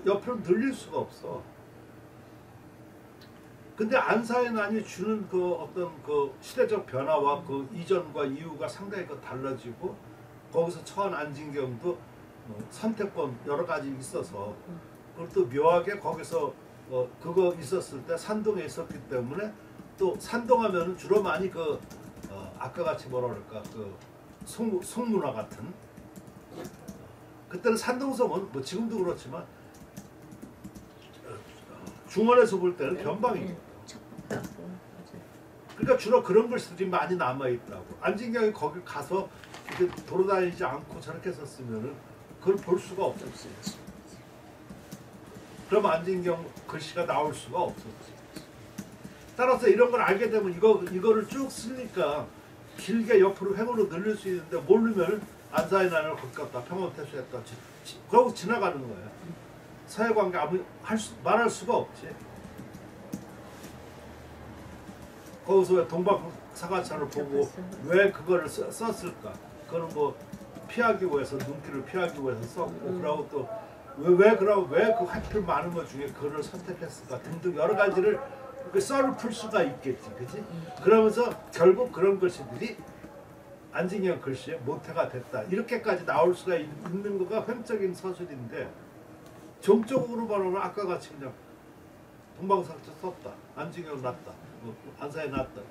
옆으로 늘릴 수가 없어. 근데 안사의 난이 주는 그 어떤 그 시대적 변화와 그 이전과 이후가 상당히 그 달라지고 거기서 처한 안진경도 선택권 여러 가지 있어서 그걸 또 묘하게 거기서 그거 있었을 때 산동에 있었기 때문에 또 산동하면은 주로 많이 그 아까 같이 뭐라 그럴까 그 송문화 같은 그때는 산동성은 뭐 지금도 그렇지만 중원에서 볼 때는 변방이죠. 그러니까 주로 그런 글씨들이 많이 남아 있다고. 안진경이 거기 가서 이렇게 돌아다니지 않고 저렇게 썼으면은 그걸 볼 수가 없었지. 그럼 안진경 글씨가 나올 수가 없었지. 따라서 이런 걸 알게 되면 이거를 쭉 쓰니까 길게 옆으로 횡으로 늘릴 수 있는데 모르면 안사의 난을 거기 갔다 평원태수했다 그러고 지나가는 거야. 사회관계 말할 수가 없지. 거기서 왜 동방사과차를 보고 왜 그거를 썼을까? 그거는 뭐 피하기 위해서 눈길을 피하기 위해서 썼고 그러고 또 왜 그 하필 많은 것 중에 그거를 선택했을까 등등 여러 가지를 그 썰을 풀 수가 있겠지, 그렇지? 그러면서 결국 그런 글씨들이 안진경 글씨의 모태가 됐다 이렇게까지 나올 수가 있는 거가 횡적인 서술인데 종적으로 말하면 아까 같이 그냥 동방사과차 썼다, 안진경 났다, 뭐 안사에 났다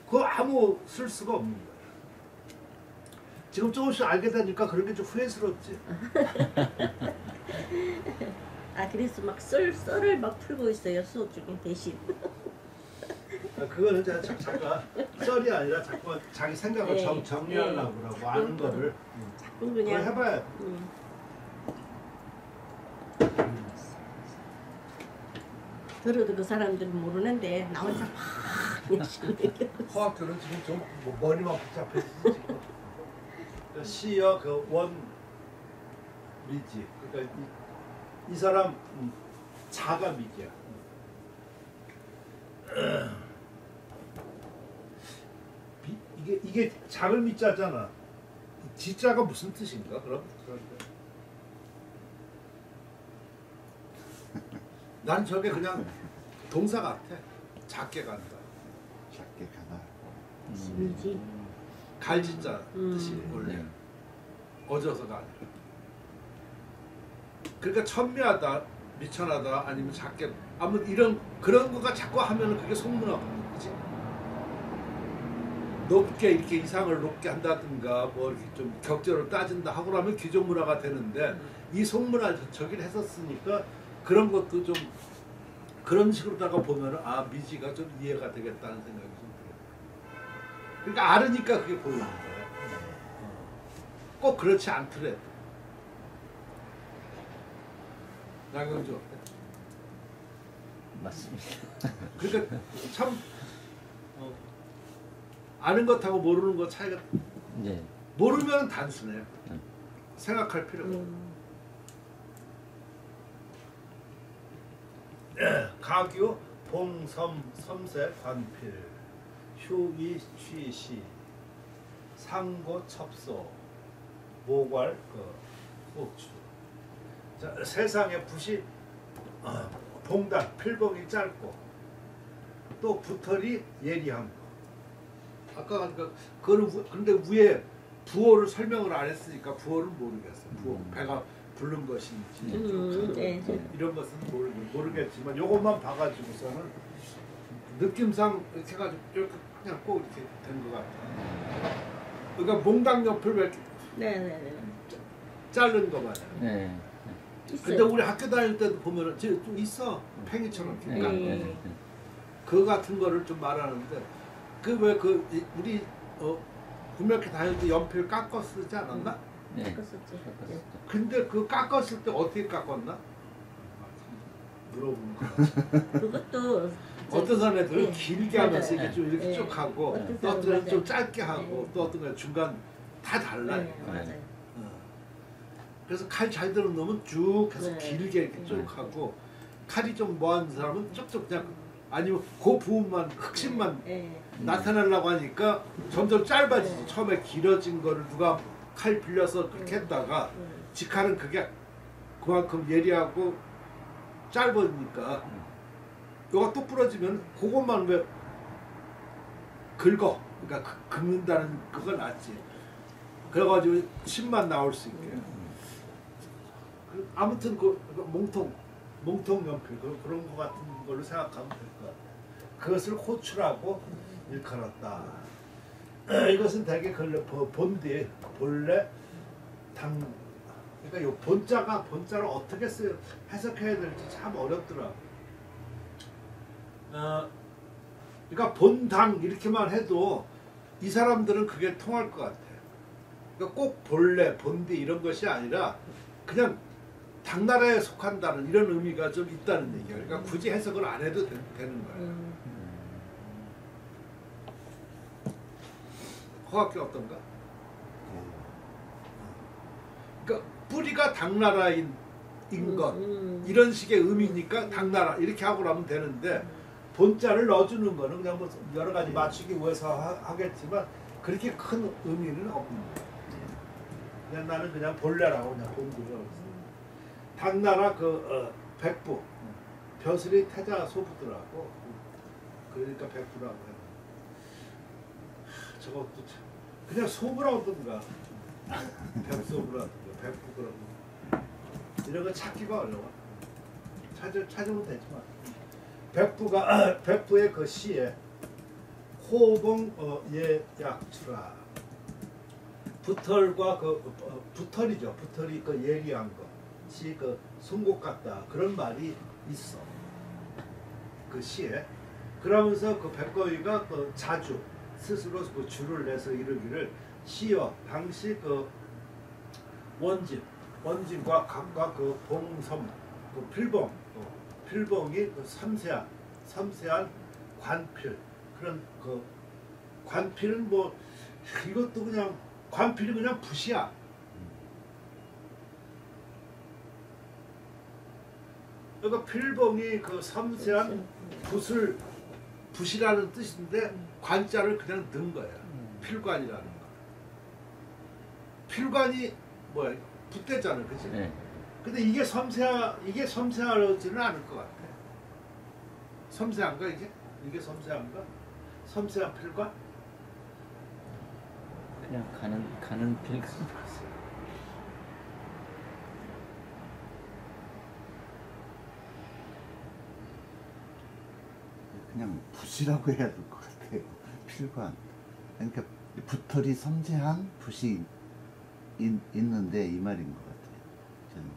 그거 아무 쓸 수가 없는 거야. 지금 조금씩 알게 되니까 그런 게 좀 후회스럽지. 아 그래서 막 썰을 막 풀고 있어요 수업 중에 대신. 그거는 잠깐 썰이 아니라 자꾸 자기 생각을 네. 정리하려고 그러고 아는 거를 자꾸 그걸 그냥 해봐야 돼. 들어도 그 사람들은 모르는데 나 혼자 막 열심히 얘기하고 있어. 화학교는 지금 좀 머리만 복잡해 지금. 시여 그 원미지. 그러니까 이 사람 자가 미지야. 이게 작을 미자잖아. 지자가 무슨 뜻인가 그럼? 난 저게 그냥 동사 같아. 작게 간다. 작게 가다. 미지. 갈지자 뜻이 원래 어져서가 아니라. 그러니까 천미하다, 미천하다 아니면 작게 아무 이런 그런 거가 자꾸 하면은 그게 속문화거든, 그렇지? 높게 이렇게 이상을 높게 한다든가 뭐 이렇게 좀 격절을 따진다 하고 나면 기존 문화가 되는데 이 속문화 저기를 했었으니까 그런 것도 좀 그런 식으로다가 보면은 아 미지가 좀 이해가 되겠다는 생각이 좀 들어요. 그러니까 알으니까 그게 보이는 거예요. 꼭 그렇지 않더라도. 나경주 어때? 맞습니다. 그러니까 참 아는 것하고 모르는 것 차이가 네. 모르면 단순해. 생각할 필요가 없어. 가규 봉섬 섬세 관필 휴이 취시 상고 첩소 모괄 그 호추. 자, 세상에 붓이 봉단, 필봉이 짧고 또 부털이 예리한 거. 아까 그러니까 그거는 근데 위에 부호를 설명을 안 했으니까 부호는 모르겠어. 부호 배가 부른 것인지 네. 이런 것은 모르겠지만 요것만 봐가지고서는 느낌상 이렇게 해가지고 이렇게 그냥 꼭 이렇게 된 것 같아. 그러니까 몽당 옆을 왜 네네네. 자른 거 맞아. 네. 근데 우리 학교 다닐 때도 보면은 좀 있어 팽이처럼 네. 그러니까 네. 그 같은 거를 좀 말하는데 그 왜 그 우리 국민학교 다닐 때 연필 깎아 쓰지 않았나? 네. 컸었지. 네. 근데 그 깎았을 때 어떻게 깎았나? 물어보는 거. 그것도 어떤 사람들은 네. 길게 하면서 맞아요. 이렇게 좀 이렇게 네. 쭉 하고 어떤 또 어떤 사람은 애는 좀 맞아요. 짧게 하고 네. 또 어떤 애는 중간 다 달라. 네, 맞아요. 그래서 칼 잘 드는 놈은 쭉 해서 네. 길게 이렇게 쭉 네. 하고 칼이 좀 뭐한 사람은 쭉쭉 그냥 아니면 그 부분만核心만 네. 나타내려고 하니까 점점 짧아지지. 네. 처음에 길어진 거를 누가 칼 빌려서 그렇게 했다가 직칼은 그게 그만큼 예리하고 짧으니까 요가 또 부러지면 그것만 왜 긁어. 그러니까 긁는다는 그건 낫지. 그래가지고 침만 나올 수 있게. 아무튼 그 몽통 연필 그런 거 같은 걸로 생각하면 될 것 같아. 그것을 호출하고 일컬었다. 이것은 되게 본디 본래 당 그러니까 요 본자를 어떻게 해석해야 될지 참 어렵더라. 그러니까 본당 이렇게만 해도 이 사람들은 그게 통할 것 같아. 그러니까 꼭 본래 본디 이런 것이 아니라 그냥 당나라에 속한다는 이런 의미가 좀 있다는 얘기야. 그러니까 굳이 해석을 안 해도 되는 거야. 허학기 어떤가? 그러니까 뿌리가 당나라인 것 이런 식의 의미니까 당나라 이렇게 하고 나면 되는데 본자를 넣어주는 거는 그냥 뭐 여러 가지 맞추기 위해서 하겠지만 그렇게 큰 의미는 없는 거야. 그냥 나는 그냥 본래라고 그냥 본구죠. 당나라 백부 벼슬이 태자 소부더라고. 그러니까 백부라고 해. 저것도 참 그냥 소부라든가 백소부라든가 백부라든가 이런 거 찾기가 어려워. 찾으면 되지만 백부의 그 시에 호봉 예약추라 부털과 부털이죠. 부털이 그 예리한 것이 그 송곳 같다 그런 말이 있어. 그 시에. 그러면서 그 백거위가 그 자주 스스로 그 줄을 내서 이르기를 시여 당시 그 원진과 각각 그 봉섬 그 필봉이 그 섬세한 관필 그런 그 관필은 뭐 이것도 그냥 관필이 그냥 붓이야. 그러니까 필봉이 그 섬세한 붓이라는 뜻인데 관자를 그냥 넣은 거야. 필관이라는 거. 필관이 뭐야? 붓대잖아, 그치? 네. 근데 이게 섬세하지는 않을 것 같아. 섬세한가 이게? 이게 섬세한가? 섬세한 필관? 그냥 가는 필. 그냥 붓이라고 해야 될 것 같아요. 필관. 그러니까 붓털이 섬세한 붓이 있는데 이 말인 것 같아요. 저는.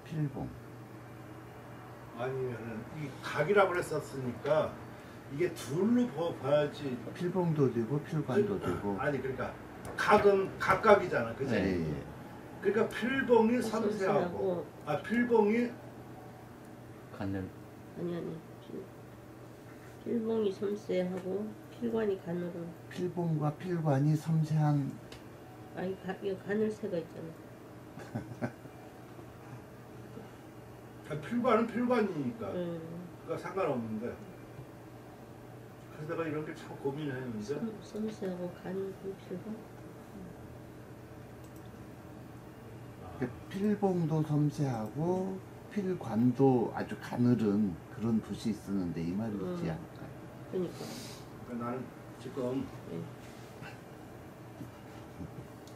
필봉. 아니면은 이 각이라고 했었으니까 이게 둘로 봐야지. 필봉도 되고 필관도 되고. 아니 그러니까 각은 각각이잖아, 그치? 네, 예. 그러니까 필봉이 섬세하고, 필봉이 가는 아니 필봉이 섬세하고 필관이 가늘어. 필봉과 필관이 섬세한. 아니 이거 가늘새가 있잖아. 필관은 필관이니까 그러니까 상관없는데 그래서 내가 이런 게 참 고민했는데 섬세하고 가늘은 필관. 필봉도 섬세하고 필관도 아주 가늘은 그런 붓이 있었는데 이 말이 있지 않을까요? 그러니까. 그러니까 나는 지금 예.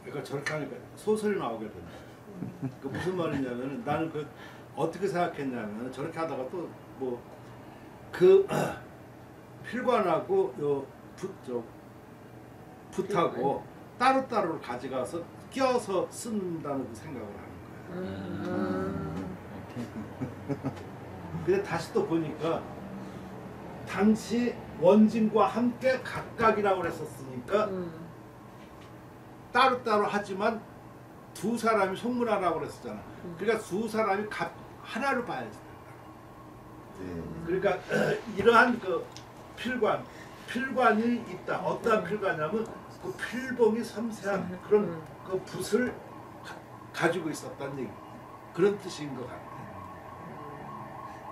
그러니까 저렇게 하니까 소설이 나오게 된다. 그 무슨 말이냐면 나는 그 어떻게 생각했냐면 저렇게 하다가 또 뭐 그 필관하고 붓하고 따로따로 가져가서 껴서 쓴다는 그 생각을 하는 거예요. 근데 다시 또 보니까 당시 원진과 함께 각각이라고 그랬었으니까 따로따로 하지만 두 사람이 송문하라고 그랬었잖아. 그러니까 두 사람이 하나로 봐야지. 네. 그러니까 이러한 그 필관이 있다. 어떠한 필관이냐면 그 필봉이 섬세한 그런 그 붓을 가지고 있었다는 얘기. 그런 뜻인 것 같아.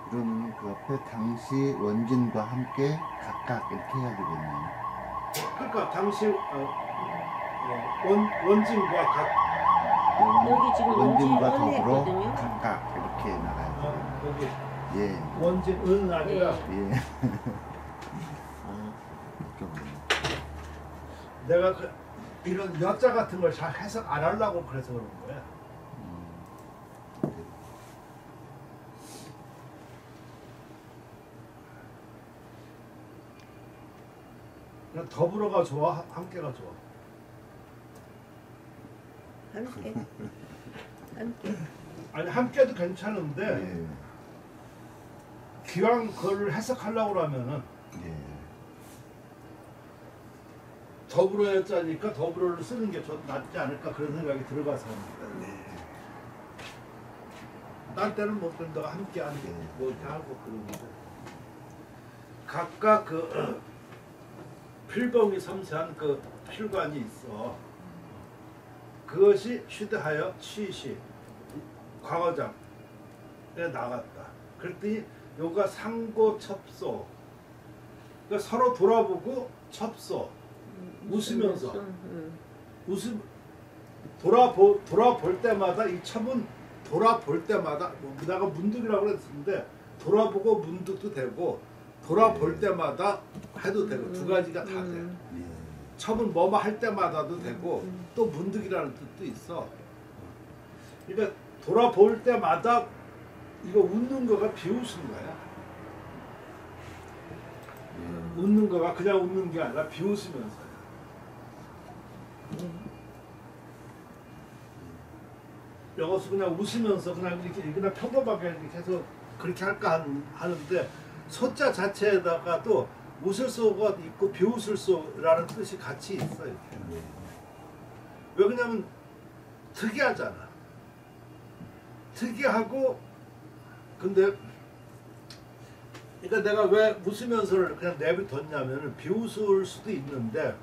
그러면 그 앞에 당시 원진과 함께 각각 이렇게 해야 되겠네요. 그러니까 당시 원진과 여기 지금 원진과 원진이 더불어 했거든요. 각각 이렇게 나가야 돼요. 여기 예. 원진은 아니라 예. 웃겨보네. 내가 이런 여자 같은 걸 잘 해석 안 하려고 그래서 그런 거야. 그냥 더불어가 좋아, 함께가 좋아. 함께. 함께. 아니 함께도 괜찮은데 예. 기왕 그걸 해석하려고 그러면은 예. 더불어야 짜니까 더불어를 쓰는 게 좀 낫지 않을까 그런 생각이 들어가서 합니다. 딴 때는 뭐 그럼 너가 함께 하는 게뭐 이렇게 하고 그러는데 각각 그 필봉이 섬세한 그 필관이 있어. 그것이 쉬드하여 취시 광어장에 나갔다. 그랬더니 요가 상고 첩소. 그러니까 서로 돌아보고 첩소. 웃으면서 돌아볼 때마다 이 첩은 돌아볼 때마다 뭐 내가 문득이라고 그랬는데 돌아보고 문득도 되고 돌아볼 때마다 해도 되고 두 가지가 다 돼. 예. 첩은 뭐뭐 할 때마다도 되고 또 문득이라는 뜻도 있어. 그러니까 돌아볼 때마다 이거 웃는 거가 비웃은 거야. 웃는 거가 그냥 웃는 게 아니라 비웃으면서야. 여기서 그냥 웃으면서 그냥 이렇게 그냥 평범하게 이렇게 해서 그렇게 할까 하는데 소자 자체에다가도 웃을 수가 있고 비웃을 수라는 뜻이 같이 있어 이렇게. 왜 그러냐면 특이하잖아. 특이하고 근데 그러니까 내가 왜 웃으면서를 그냥 내비뒀냐면은 비웃을 수도 있는데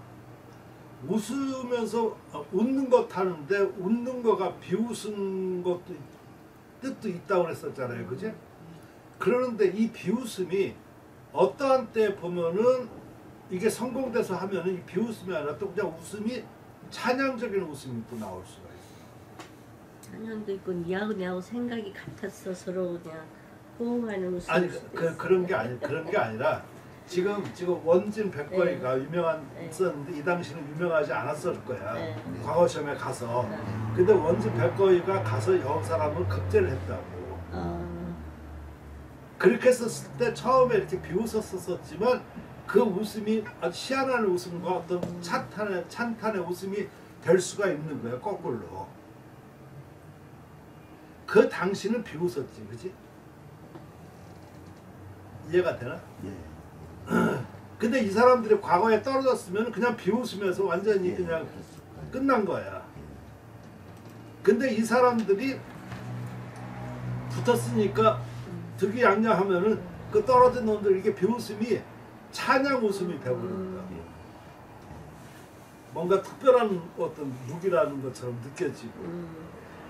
웃으면서 웃는 것 하는데 웃는 거가 비웃은 것도 뜻도 있다고 그랬었잖아요, 그지? 그러는데 이 비웃음이 어떠한 때 보면은 이게 성공돼서 하면은 이 비웃음이 아니라 또 그냥 웃음이 찬양적인 웃음이 또 나올 수가 있어. 찬양도 있고 니하고 생각이 같았어 서로 그냥 호응하는 웃음. 아니 그런 게 아니라 지금 원진 백거이가 유명한 있었는데 이 당시는 유명하지 않았을 거야. 과거 시험에 가서. 근데 원진 백거이가 가서 여러 사람을 극제를 했다고. 그렇게 했었을 때 처음에 이렇게 비웃었었지만 그 웃음이 아주 희한한 웃음과 어떤 찬탄의 웃음이 될 수가 있는 거야, 거꾸로. 그 당시는 비웃었지, 그지? 이해가 되나? 예. 근데 이 사람들이 과거에 떨어졌으면 그냥 비웃으면서 완전히 예. 그냥 그랬을 거예요. 끝난 거야. 근데 이 사람들이 붙었으니까 득이양양하면은 그 떨어진 놈들 이게 비웃음이 찬양 웃음이 되버린 거야. 뭔가 특별한 어떤 무기라는 것처럼 느껴지고.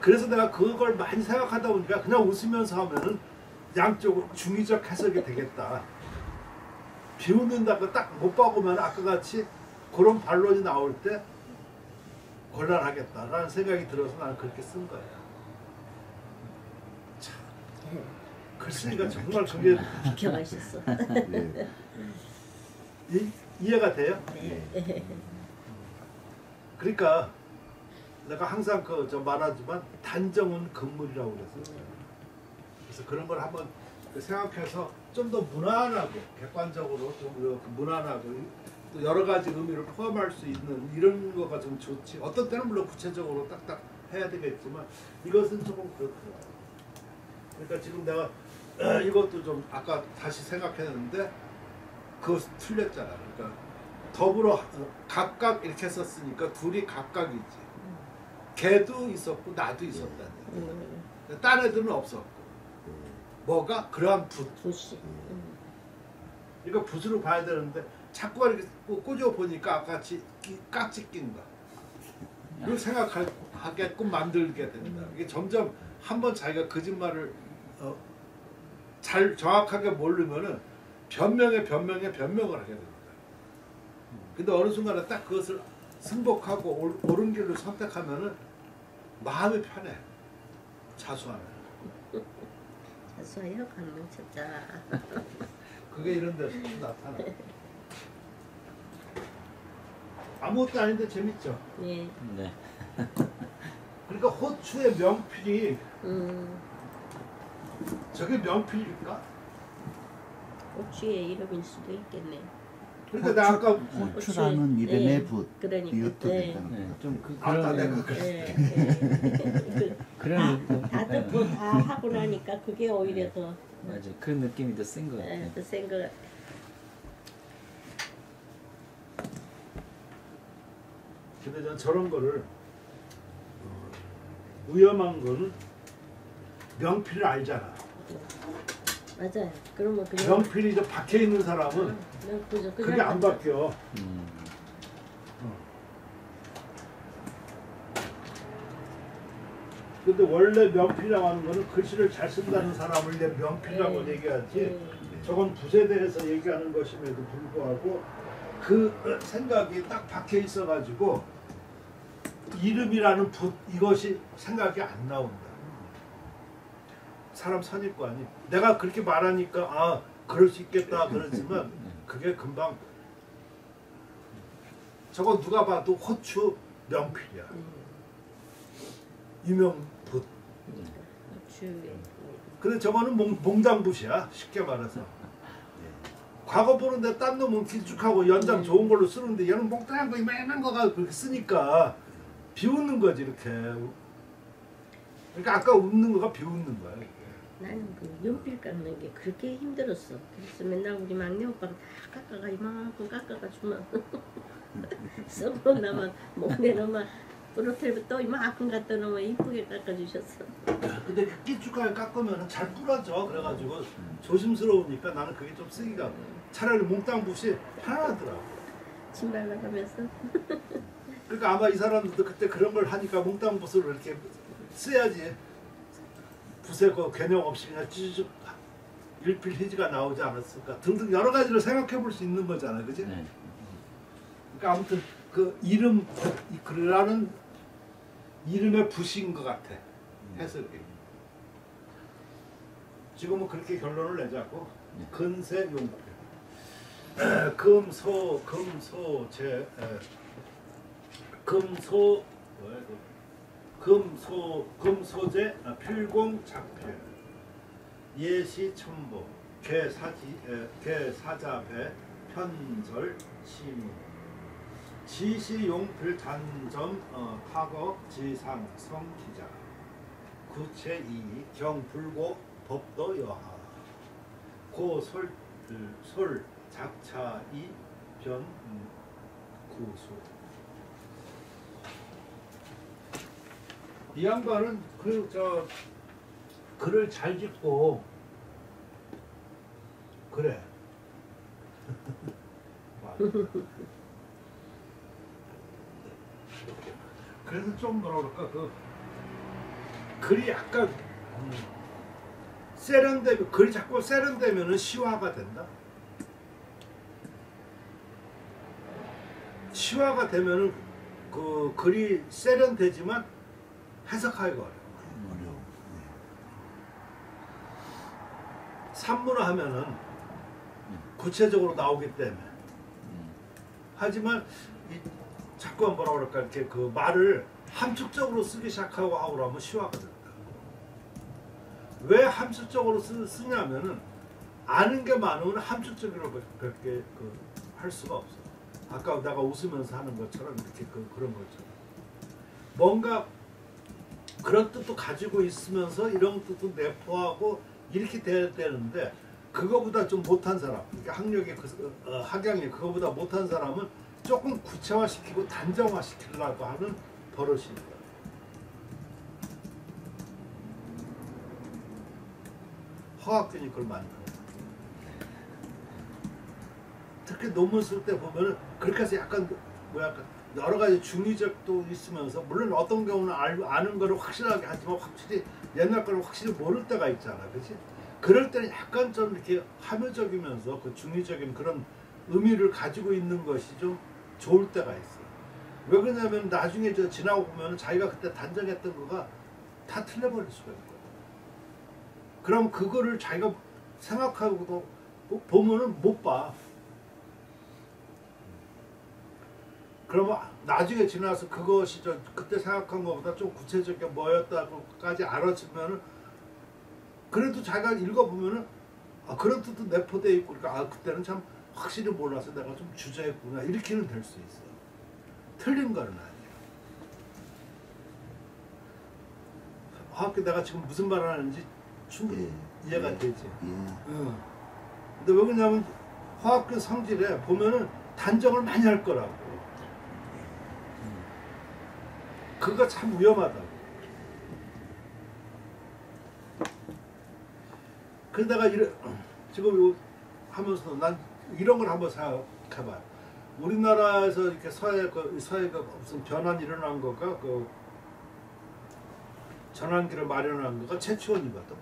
그래서 내가 그걸 많이 생각하다 보니까 그냥 웃으면서 하면은 양쪽으로 중의적 해석이 되겠다. 비웃는다고 딱 못 박으면 아까 같이 그런 반론이 나올 때 곤란하겠다라는 생각이 들어서 나는 그렇게 쓴 거야. 글 쓰니까 정말 그게 비켜가셨어. 예. 이해가 돼요? 네. 그러니까 내가 항상 저 말하지만 단정은 금물이라고 그래서 그런 걸 한번 생각해서 좀 더 무난하고 객관적으로 좀 무난하고 또 여러 가지 의미를 포함할 수 있는 이런 거가 좀 좋지. 어떤 때는 물론 구체적으로 딱딱 해야 되겠지만 이것은 조금 그렇더라고요. 그러니까 지금 내가 이것도 좀 아까 다시 생각했는데 그거 틀렸잖아. 그러니까 더불어 각각 이렇게 썼으니까 둘이 각각이지. 걔도 있었고 나도 있었다는 얘기. 딴 애들은 없었고. 뭐가? 그러한 붓. 붓이. 그러니까 붓으로 봐야 되는데 자꾸 이렇게 꽂아 보니까 아까 깍지 낀 거. 이걸 생각하게끔 만들게 된다. 이게 점점 한번 자기가 거짓말을 잘 정확하게 모르면은 변명에 변명을 하게 됩니다. 근데 어느 순간에 딱 그것을 승복하고 옳은 길로 선택하면은 마음이 편해. 자수하면. 자수하여 강명 찾자. 그게 이런 데서 나타나. 아무것도 아닌데 재밌죠. 예. 네. 그러니까 호추의 명필이 음. 저게 명필일까? 호추의 이름일 수도 있겠네. 그러니까 내가 아까 호추라는 이름의 네. 붓. 그러니까. 유튜브에 네. 좀 아까 그런 내가 그런 다들 뭐다 하고 나니까 그게 오히려 더 맞아. 그런 느낌이 더 센 것 같아요. 더 센 거 같아. 근데 전 저런 거를 위험한 거는 명필을 알잖아. 맞아요. 그러면 그냥 명필이 저 박혀 있는 사람은 그죠. 그게 안 바뀌어. 근데 원래 명필이라고 하는 거는 글씨를 잘 쓴다는 사람을 내 명필이라고 얘기하지. 저건 붓에 대해서 얘기하는 것임에도 불구하고 그 생각이 딱 박혀 있어가지고 이름이라는 붓 이것이 생각이 안 나온다. 사람 선입관이 내가 그렇게 말하니까 아 그럴 수 있겠다 그러지만 그게 금방 저거 누가 봐도 호추 명필이야. 유명 붓. 호추. 근데 저거는 몽당붓이야 쉽게 말해서. 과거 보는데 딴 놈은 길쭉하고 연장 좋은 걸로 쓰는데 얘는 몽땅한 거 이만한 거가 그렇게 쓰니까 비웃는 거지 이렇게. 그러니까 아까 웃는 거가 비웃는 거야. 나는 그 연필 깎는 게 그렇게 힘들었어. 그래서 맨날 우리 막내 오빠가 다 깎아가 이만큼 깎아가 주면 써보고 나면 목내는 막 부러뜨리고 또 이만큼 갖다 놓으면 이쁘게 깎아주셨어. 근데 그 길쭉하게 깎으면 잘 부러져. 그래가지고 조심스러우니까 나는 그게 좀 쓰기가 차라리 몽땅붓이 편하더라. 신발 나가면서. 그러니까 아마 이 사람들도 그때 그런 걸 하니까 몽땅붓으로 이렇게 써야지. 붓에 그 개념 없이 그냥 찌쭉 일필휘지가 나오지 않았을까 등등 여러 가지를 생각해 볼 수 있는 거잖아, 그지? 네. 그러니까 아무튼 그 이름 그라는 이름의 붓인 것 같아 해석이. 지금은 그렇게 결론을 내자고. 근세 용필 금소제 필공 작필 예시 첨보 개사자배 편절 시문 지시 용필 단점 파거 지상 성기자 구체 이 경불고 법도 여하 고솔 작차 이변 구수. 이 양반은 글을 잘 짓고 그래. 그래서 좀 뭐라 그럴까 글이 약간 세련되면 글이 자꾸 세련되면은 시화가 된다. 시화가 되면은 그 글이 세련되지만 해석하기가 어려워. 산문화 하면은 구체적으로 나오기 때문에. 하지만 이 자꾸 뭐라 그럴까 이렇게 그 말을 함축적으로 쓰기 시작하고 하고 그러면 시화가 된다. 왜 함축적으로 쓰냐면은 아는 게 많으면 함축적으로 그렇게 할 수가 없어. 아까 내가 웃으면서 하는 것처럼 이렇게 그런 것처럼 뭔가 그런 뜻도 가지고 있으면서 이런 뜻도 내포하고 이렇게 돼야 되는데 그거보다 좀 못한 사람, 그러니까 학력이 학양이 그거보다 못한 사람은 조금 구체화시키고 단정화시키려고 하는 버릇이 있다. 허학균이 그걸 많이 해요. 특히 논문 쓸 때 보면은 그렇게 해서 약간 여러 가지 중의적도 있으면서 물론 어떤 경우는 아는 거를 확실하게 하지만 확실히 옛날 거를 확실히 모를 때가 있잖아, 그렇지? 그럴 때는 약간 좀 이렇게 함유적이면서 그 중의적인 그런 의미를 가지고 있는 것이 좀 좋을 때가 있어. 왜 그러냐면 나중에 지나고 보면 자기가 그때 단정했던 거가 다 틀려버릴 수가 있거든. 그럼 그거를 자기가 생각하고도 보면은 못 봐. 그러면 나중에 지나서 그것이 그때 생각한 것보다 좀 구체적인 뭐였다고까지 알아지면은 그래도 자기가 읽어보면은 그런 뜻도 내포되어 있고 그러니까 그때는 참 확실히 몰라서 내가 좀 주저했구나 이렇게는 될 수 있어. 틀린 거는 아니야. 내가 지금 무슨 말을 하는지 충분히 이해가 되지. 응. 근데 왜 그러냐면 화학교 성질에 보면은 단정을 많이 할 거라고. 그거 참 위험하다고. 그래서 내가 지금 하면서 난 이런 걸 한번 생각해봐. 우리나라에서 이렇게 사회가 무슨 변환이 일어난 거가 전환기를 마련한 거가 최초원이거든.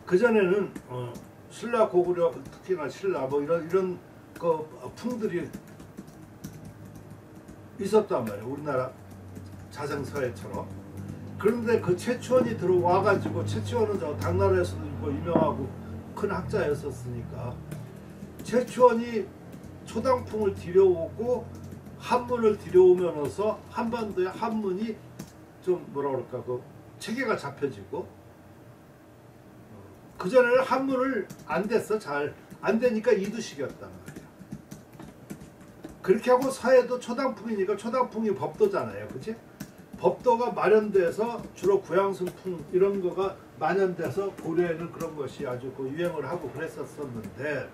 그 전에는 신라 고구려 특히나 신라 뭐 이런 풍들이 있었단 말이야. 우리나라 자생서예처럼. 그런데 그 최초원이 들어와가지고 최초원은 당나라에서도 유명하고 큰 학자였었으니까 최초원이 초당풍을 들여오고 한문을 들여오면서 한반도의 한문이 좀 뭐라 그럴까 체계가 잡혀지고 그 전에는 한문을 안 됐어. 잘 안 되니까 이두식이었단 말이야. 그렇게 하고 사회도 초당풍이니까 초당풍이 법도잖아요, 그렇지? 법도가 마련돼서 주로 구양승풍 이런 거가 만연돼서 고려에는 그런 것이 아주 유행을 하고 그랬었는데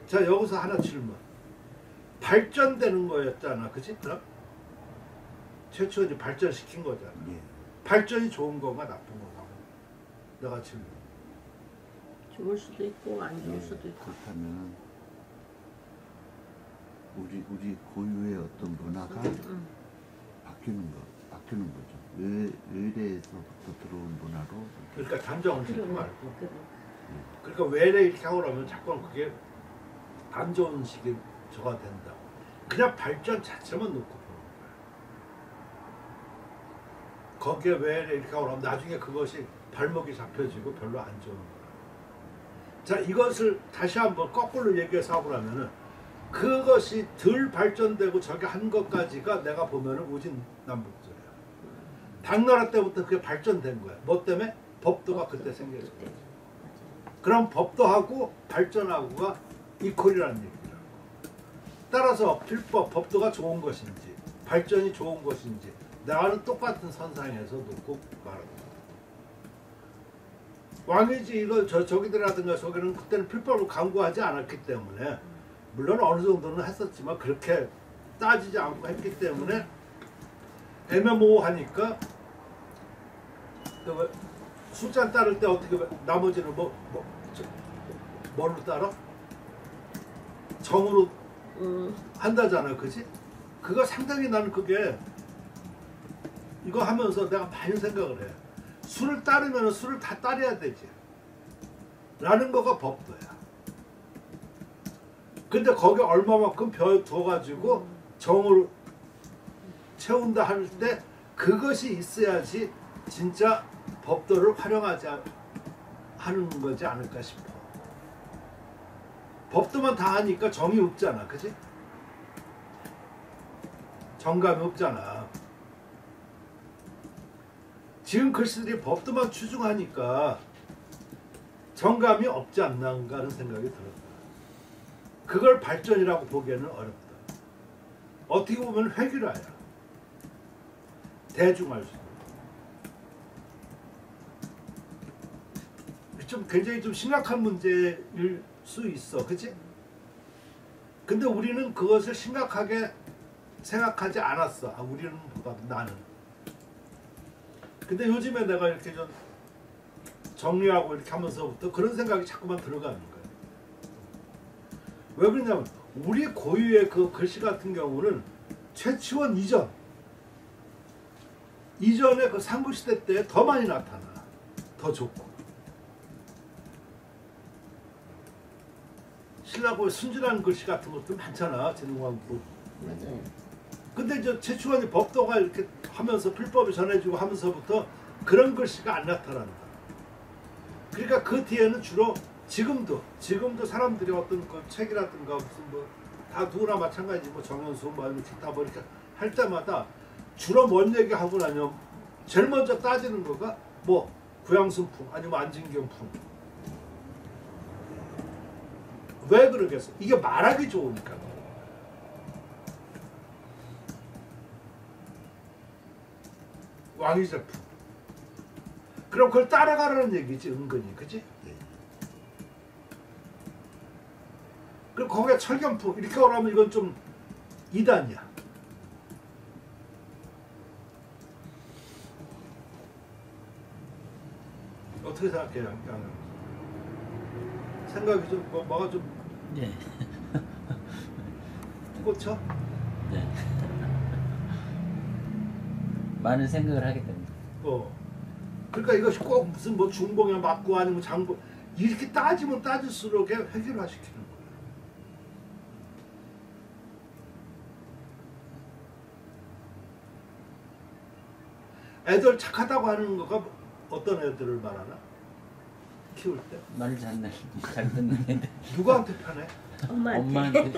자 여기서 하나 질문. 발전되는 거였잖아, 그렇지? 그럼 최초원이 발전시킨 거잖아. 발전이 좋은 건가 나쁜 건가? 내가 질문. 좋을 수도 있고 안 좋을 수도 있고. 그렇다면 우리 고유의 어떤 문화가 바뀌는 거죠. 외래에서부터 들어온 문화로. 그러니까 단정을 짓지 말고. 그러니까 외래 이렇게 하고 나면 자꾸 그게 안 좋은 식이 저가 된다. 그냥 발전 자체만 놓고 보는 거야. 거기에 외래 이렇게 하고 나면 나중에 그것이 발목이 잡혀지고 별로 안 좋은 거야. 자, 이것을 다시 한번 거꾸로 얘기해서 하고 나면은 그것이 덜 발전되고 저게 한 것까지가 내가 보면은 우진남북조야. 당나라 때부터 그게 발전된 거야. 뭐 때문에? 법도가 그때 생겼어. 그럼 법도하고 발전하고가 이퀄이라는 얘기라고. 따라서 필법, 법도가 좋은 것인지 발전이 좋은 것인지 나는 똑같은 선상에서 놓고 말합니다. 왕이지 이거 저기들이라든가 저기는 그때는 필법을 강구하지 않았기 때문에 물론 어느 정도는 했었지만 그렇게 따지지 않고 했기 때문에 애매모호하니까 숫자 따를 때 어떻게 나머지는 뭘로 따라? 정으로 한다잖아, 그지? 그거 상당히 나는 그게 이거 하면서 내가 많이 생각을 해. 수를 따르면 수를 다 따려야 되지 라는 거가 법도야. 근데 거기 얼마만큼 둬가지고 정을 채운다 할 때 그것이 있어야지 진짜 법도를 활용하지 하는 거지 않을까 싶어. 법도만 다 하니까 정이 없잖아, 그지? 정감이 없잖아. 지금 글씨들이 법도만 추중하니까 정감이 없지 않나 하는 생각이 들었다. 그걸 발전이라고 보기에는 어렵다. 어떻게 보면 회귀라야. 대중할 수. 좀 굉장히 좀 심각한 문제일 수 있어, 그치? 근데 우리는 그것을 심각하게 생각하지 않았어. 우리는 보다 나는. 근데 요즘에 내가 이렇게 좀 정리하고 이렇게 하면서부터 그런 생각이 자꾸만 들어가는 거야. 왜 그러냐면 우리 고유의 그 글씨 같은 경우는 최치원 이전의 그 삼국시대 때 더 많이 나타나. 더 좋고. 신라고의 순진한 글씨 같은 것도 많잖아. 진흥왕국. 맞아요. 근데 이제 최치원이 법도가 이렇게 하면서 필법이 전해지고 하면서부터 그런 글씨가 안 나타난다. 그러니까 그 뒤에는 주로 지금도 사람들이 어떤 그 책이라든가 무슨 뭐 다 누구나 마찬가지 뭐 정현수 뭐 기타 뭐 이렇게 할 때마다 주로 뭔 얘기 하고 나면 제일 먼저 따지는 거가 뭐 구양순풍 아니면 안진경풍. 왜 그러겠어? 이게 말하기 좋으니까. 왕의 작품. 그럼 그걸 따라가라는 얘기지, 은근히, 그치? 그럼 거기에 철견풍 이렇게 오라면 이건 좀 이단이야. 어떻게 생각해요, 양양? 생각이 좀 뭐가 좀 예. 꽂혀? 네. 많은 생각을 하게 됩니다. 그러니까 이것이 꼭 무슨 뭐 중봉에 맞고 아니면 장봉 이렇게 따지면 따질수록 획일화시키는 거예요. 애들 착하다고 하는 거가 어떤 애들을 말하나? 키울 때? 말 잘 듣는 애들. 누구한테 편해? 엄마한테.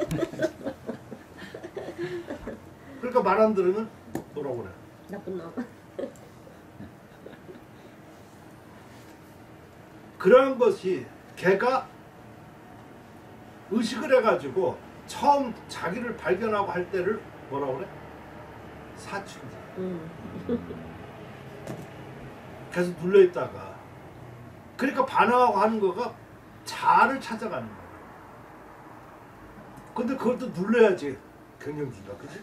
그러니까 말 안 들으면 뭐라고 그래? 나쁜 놈. 그런 것이 걔가 의식을 해가지고 처음 자기를 발견하고 할 때를 뭐라고 그래? 사춘기. 계속 눌려있다가 그러니까 반항하고 하는 거가 자아를 찾아가는 거야. 근데 그걸 또 눌러야지 경영기가, 그치?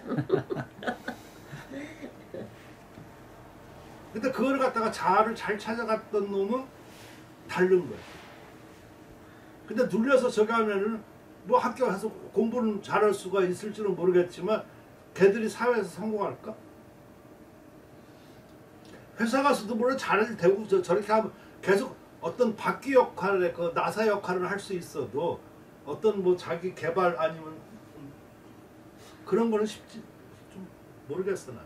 근데 그걸 갖다가 자아를 잘 찾아갔던 놈은 다른 거야. 근데 눌려서 저기 하면은 뭐 학교 가서 공부는 잘할 수가 있을지는 모르겠지만 걔들이 사회에서 성공할까? 회사 가서도 물론 잘 되고 저렇게 하면 계속 어떤 바퀴 역할에 그 나사 역할을 할 수 있어도 어떤 뭐 자기 개발 아니면 그런 거는 쉽지 좀 모르겠어 난.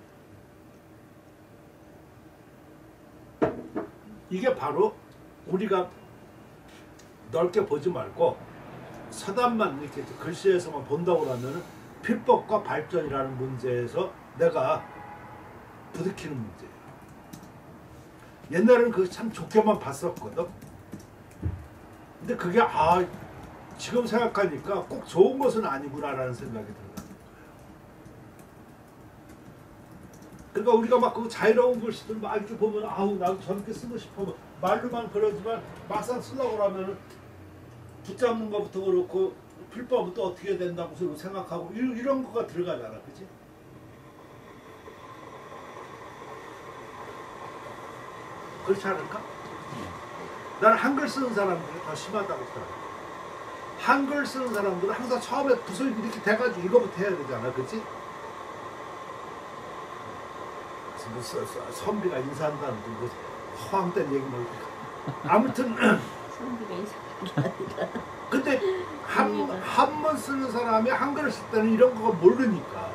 이게 바로 우리가 넓게 보지 말고 서단만 이렇게 글씨에서만 본다고 하면 필법과 발전이라는 문제에서 내가 부딪히는 문제예요. 옛날에는 그거 참 좋게만 봤었거든. 근데 그게 지금 생각하니까 꼭 좋은 것은 아니구나라는 생각이 들어요. 그러니까 우리가 막 그 자유로운 글씨들 막 이렇게 보면 나도 저렇게 쓰고 싶어 말로만 그러지만 막상 쓰려고 하면 붙잡는 것부터 그렇고 필법은 또 어떻게 된다고 생각하고 이런 거가 들어가잖아, 그치? 그렇지 않을까? 나는 한글 쓰는 사람들이 더 심하다고 생각해. 한글 쓰는 사람들은 항상 처음에 붓을 이렇게 대가지고 이거부터 해야 되잖아, 그치? 무슨 선비가 인사한다는 뭐 허황된 얘기 뭐 아무튼 선비가 인사한다. 근데 한번 쓰는 사람이 한글을 쓸 때는 이런 거 모르니까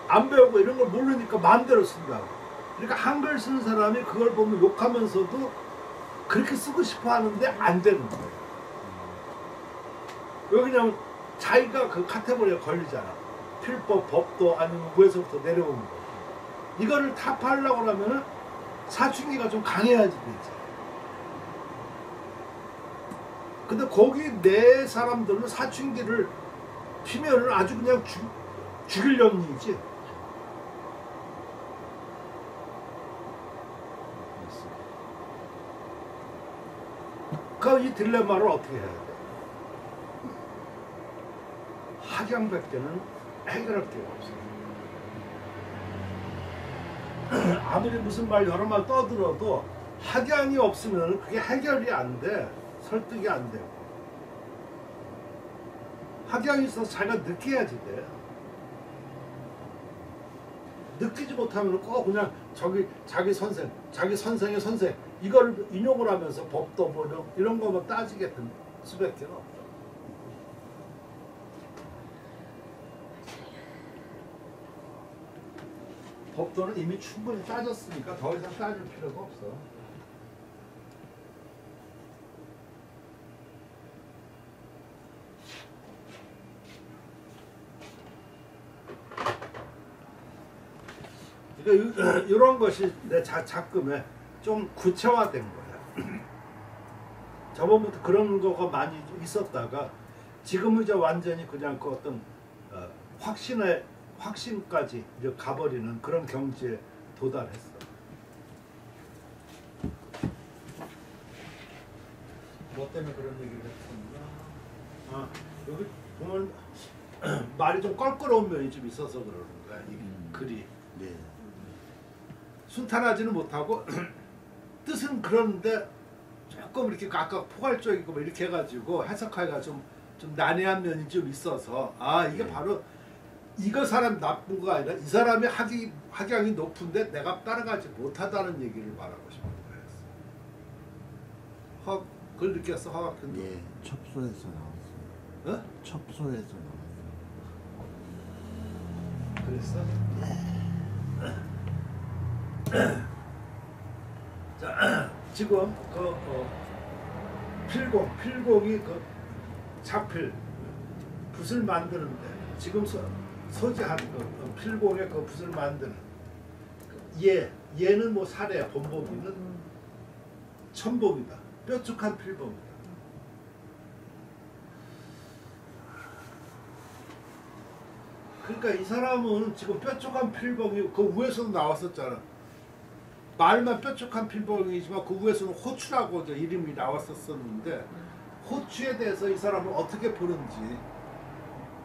안 배우고 이런 걸 모르니까 마음대로 쓴다고. 그러니까 한글 쓰는 사람이 그걸 보면 욕하면서도 그렇게 쓰고 싶어 하는데 안 되는 거예요. 왜 그냥 자기가 그 카테고리에 걸리잖아. 필법, 법도 아니면 위에서부터 내려오는 거. 이거를 타파하려고 하면은 사춘기가 좀 강해야지 되지. 근데 거기 내 사람들은 사춘기를 피면은 아주 그냥 죽이려는 일이지. 그 이 딜레마를 어떻게 해야 돼? 학양백제는 해결할 데가 없어요. 아무리 무슨 말 여러 말 떠들어도 학양이 없으면 그게 해결이 안 돼. 설득이 안 되고. 학양이 있어서 자기가 느껴야지 돼. 느끼지 못하면 꼭 그냥 자기 선생의 선생 이걸 인용을 하면서 법도 뭐 이런 거만 따지게 될 수밖에 없죠. 법도는 이미 충분히 따졌으니까 더 이상 따질 필요가 없어. 그러니까 이런 것이 내 작금에 좀 구체화된 거야. 저번부터 그런 거가 많이 있었다가 지금은 이제 완전히 그냥 그 어떤 확신까지 이제 가버리는 그런 경지에 도달했어. 뭐 때문에 그런 얘기를 했었나? 여기 보면 말이 좀 껄끄러운 면이 좀 있어서 그러는 거야. 이 글이. 네. 순탄하지는 못하고 뜻은 그런데 조금 이렇게 아까 포괄적이고 뭐 이렇게 해가지고 해석하기가 좀 난해한 면이 좀 있어서 이게 바로 이거 사람 나쁜 거 아니라 이 사람의 학양이 높은데 내가 따라가지 못하다는 얘기를 말하고 싶은 거였어. 그걸 느꼈어, 화학근? 예, 첩소에서 나왔어요. 어? 첩소에서 나왔어요. 그랬어? 자, 지금 필공이 그 자필 붓을 만드는데 지금 소지한 필공의 그 붓을 만드는 얘는 뭐 사례야. 본보기는 천복이다. 뾰족한 필봉이다. 그러니까 이 사람은 지금 뾰족한 필봉이 그 위에서도 나왔었잖아. 말만 뾰족한 필봉이지만 그 위에서는 호추라고 이름이 나왔었는데 호추에 대해서 이 사람은 어떻게 보는지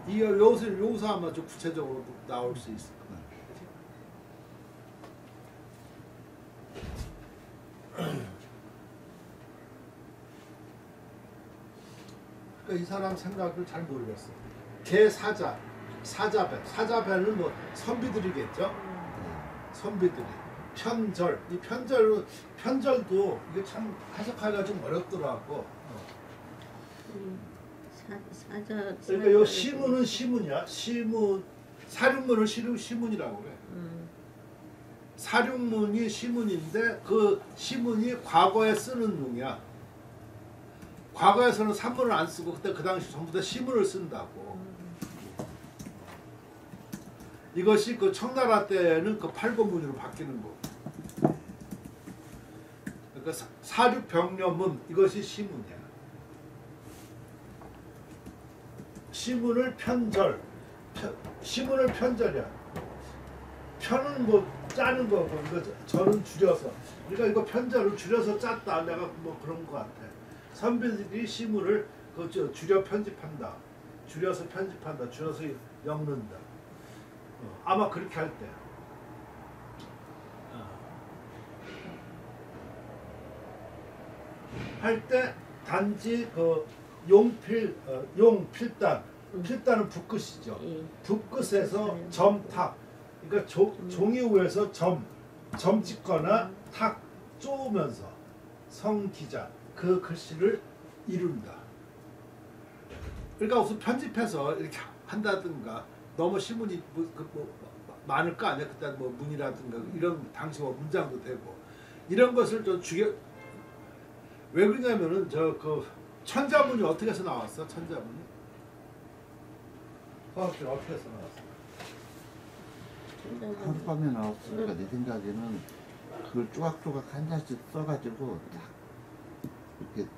여기서 아마 좀 구체적으로 나올 수 있을 거야. 그러니까 이 사람 생각을 잘 모르겠어. 사자배는 뭐 선비들이겠죠. 선비들이 편절, 이 편절도 이게 참 해석하기가 좀 어렵더라고. 그러니까 요 시문은 시문이야. 사륜문을 시문이라고 그래. 사륜문이 시문인데 그 시문이 과거에 쓰는 문이야. 과거에서는 산문을 안 쓰고 그때 그 당시 전부 다 시문을 쓴다고. 이것이 그 청나라 때는 그 팔고문으로 바뀌는 거. 그러니까 사륙병려문 이것이 시문이야. 시문을 시문을 편절이야. 편은 뭐 짜는 거고 이거 절은 줄여서. 그러니까 이거 편절을 줄여서 짰다. 내가 뭐 그런 거 같아. 선비들이 시문을 줄여 편집한다. 줄여서 편집한다. 줄여서 엮는다. 아마 그렇게 할 때. 할 때 단지 그 필단은 붓끝이죠. 붓끝에서 점탁. 그러니까 종이 위에서 점 찍거나 탁 쪼으면서 성기자 그 글씨를 이룬다. 그러니까 무슨 편집해서 이렇게 한다든가 너무 시문이 많을 거 아니야. 그때 뭐 문이라든가 이런 당시 뭐 문장도 되고 이런 것을 좀 왜 그러냐면은 저 그 천자문이 어떻게 해서 나왔어? 천자문이 화학적 어떻게 해서 나왔어? 하룻밤에 나왔으니까 내 생각에는 그걸 조각조각 한 장씩 써가지고 딱 이렇게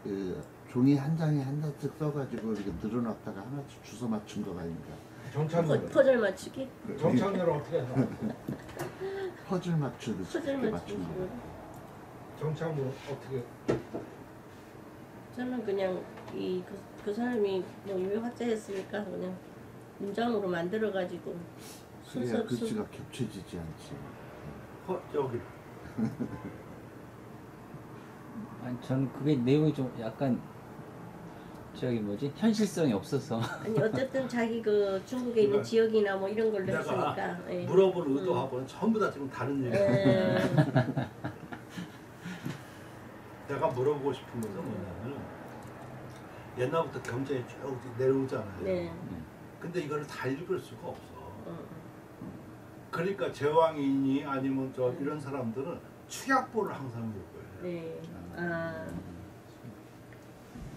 그 종이 한 장에 한 장씩 써가지고 이렇게 늘어놨다가 하나씩 주워 맞춘 거가 아닌가. 정착률 퍼즐 맞추기? 정착률은 어떻게 해서 나왔어? 퍼즐 맞추듯이 퍼즐 이렇게 맞추기. 맞춘 거. 정착률은 어떻게? 저는 그냥 그 사람이 뭐 유효학자였으니까 그냥 문장으로 만들어가지고 그래야 글씨가 겹쳐지지 않지. 여기 아니 저는 그게 내용이 좀 약간 저기 뭐지 현실성이 없어서 아니 어쨌든 자기 그 중국에 있는 지역이나 뭐 이런 걸로 내가 했으니까. 예. 물어볼 의도하고는 전부 다 지금 다른 얘기야. 내가 물어보고 싶은 것은 뭐냐면 옛날부터 경제에 쭉 내려오잖아요. 네. 근데 이걸 다 읽을 수가 없어. 어. 그러니까 제왕이니 아니면 저 이런 사람들은 축약본을 항상 읽어요. 네. 아.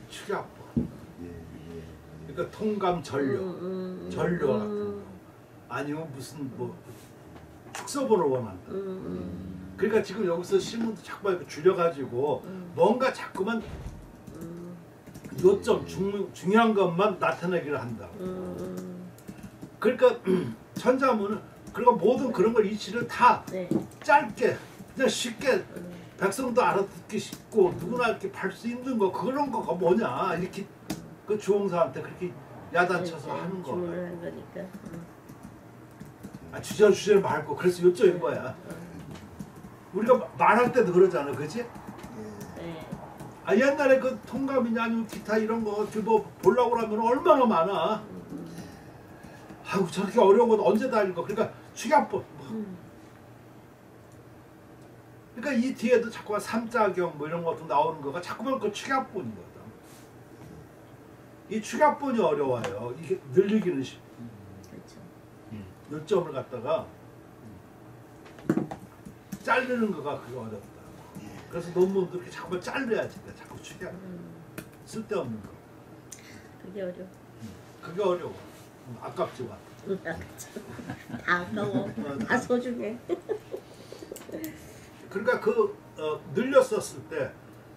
축약본. 예, 예. 그러니까 통감 전료, 전료 같은 거. 아니면 무슨 뭐 축서본을 원한다. 그러니까 지금 여기서 신문도 자꾸 이렇게 줄여가지고 뭔가 자꾸만 요점 중요한 것만 나타내기를 한다. 그러니까 천자문은 그러니까 모든 그런 걸 이치를 다 네. 짧게 그냥 쉽게 백성도 알아듣기 쉽고 누구나 이렇게 발 수 있는 거 그런 거가 뭐냐 이렇게 그 주홍사한테 그렇게 야단쳐서 하는 거. 주문을 한 거니까. 아, 주저주저 말고 그래서 요점인 거야. 우리가 말할 때도 그러잖아, 그지? 네. 아 옛날에 그 통감이냐 아니면 기타 이런 거 뭐 보려고 하면 얼마나 많아. 아이고 저렇게 어려운 건 언제 다 읽어. 그러니까 축약본. 그러니까 이 뒤에도 자꾸만 삼자경 뭐 이런 것도 나오는 거가 자꾸만 그 축약본이거든. 이 축약본이 어려워요. 이게 늘리기는 쉽. 그렇죠. 요점을 갖다가 자르는 거가 그게 어렵다. 그래서 논문도 이렇게 자꾸만 잘라야지. 자꾸 축약. 쓸데없는 거. 그게 어려워. 그게 어려워. 아깝지만. 다 아까워. 다 소중해. 그러니까 그 늘렸었을 때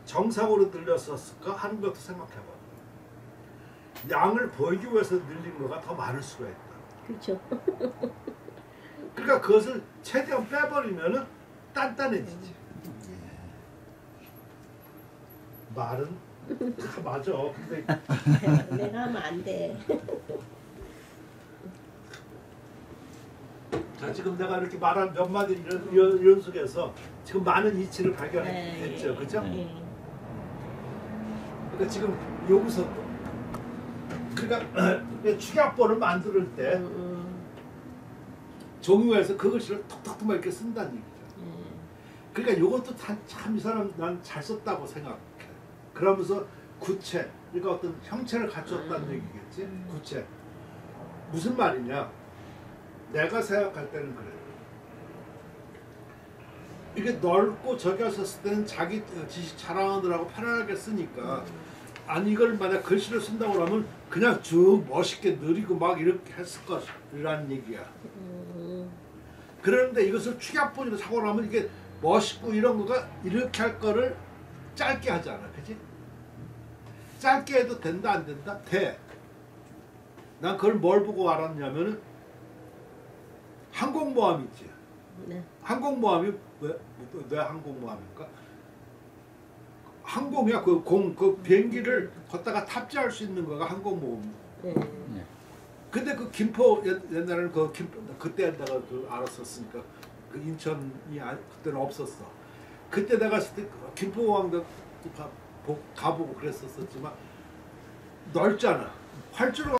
정상으로 늘렸었을까 하는 것도 생각해봐. 양을 보이기 위해서 늘린 거가 더 많을 수가 있다. 그렇죠. 그러니까 그것을 최대한 빼버리면은 단단해지지. 말은 다 맞아. 근데 내가 하면 안 돼. 자, 지금 내가 이렇게 말한 몇 마디 이런 속에서 지금 많은 이치를 발견했죠, 그죠? 네. 그러니까 지금 여기서 그러니까 축약본을 만들 때 종이에서 그것을 톡톡톡 이렇게 쓴다는 얘기죠. 그러니까 이것도 참 이 사람 난 잘 썼다고 생각해. 그러면서 구체, 그러니까 어떤 형체를 갖췄다는 얘기겠지. 구체. 무슨 말이냐? 내가 생각할 때는 그래. 이게 넓고 저기 썼을 때는 자기 지식 자랑하느라고 편안하게 쓰니까 아니 이걸 만약 글씨를 쓴다고 하면 그냥 쭉 멋있게 느리고 막 이렇게 했을 것이라는 얘기야. 그런데 이것을 축약본으로 사고 나면 이게 멋있고 이런 거가 이렇게 할 거를 짧게 하잖아, 그지? 짧게 해도 된다 안 된다? 돼. 난 그걸 뭘 보고 알았냐면은 항공모함 있지. 네. 항공모함이 왜 항공모함일까? 항공이야 그 비행기를 걷다가 탑재할 수 있는 거가 항공모함. 네. 근데 그 김포 옛날에는 그 김포 그때 내가 그 알았었으니까 그 인천이 그때는 없었어. 그때 내가 갔을 때 김포공항도 가보고 그랬었지만 넓잖아. 활주로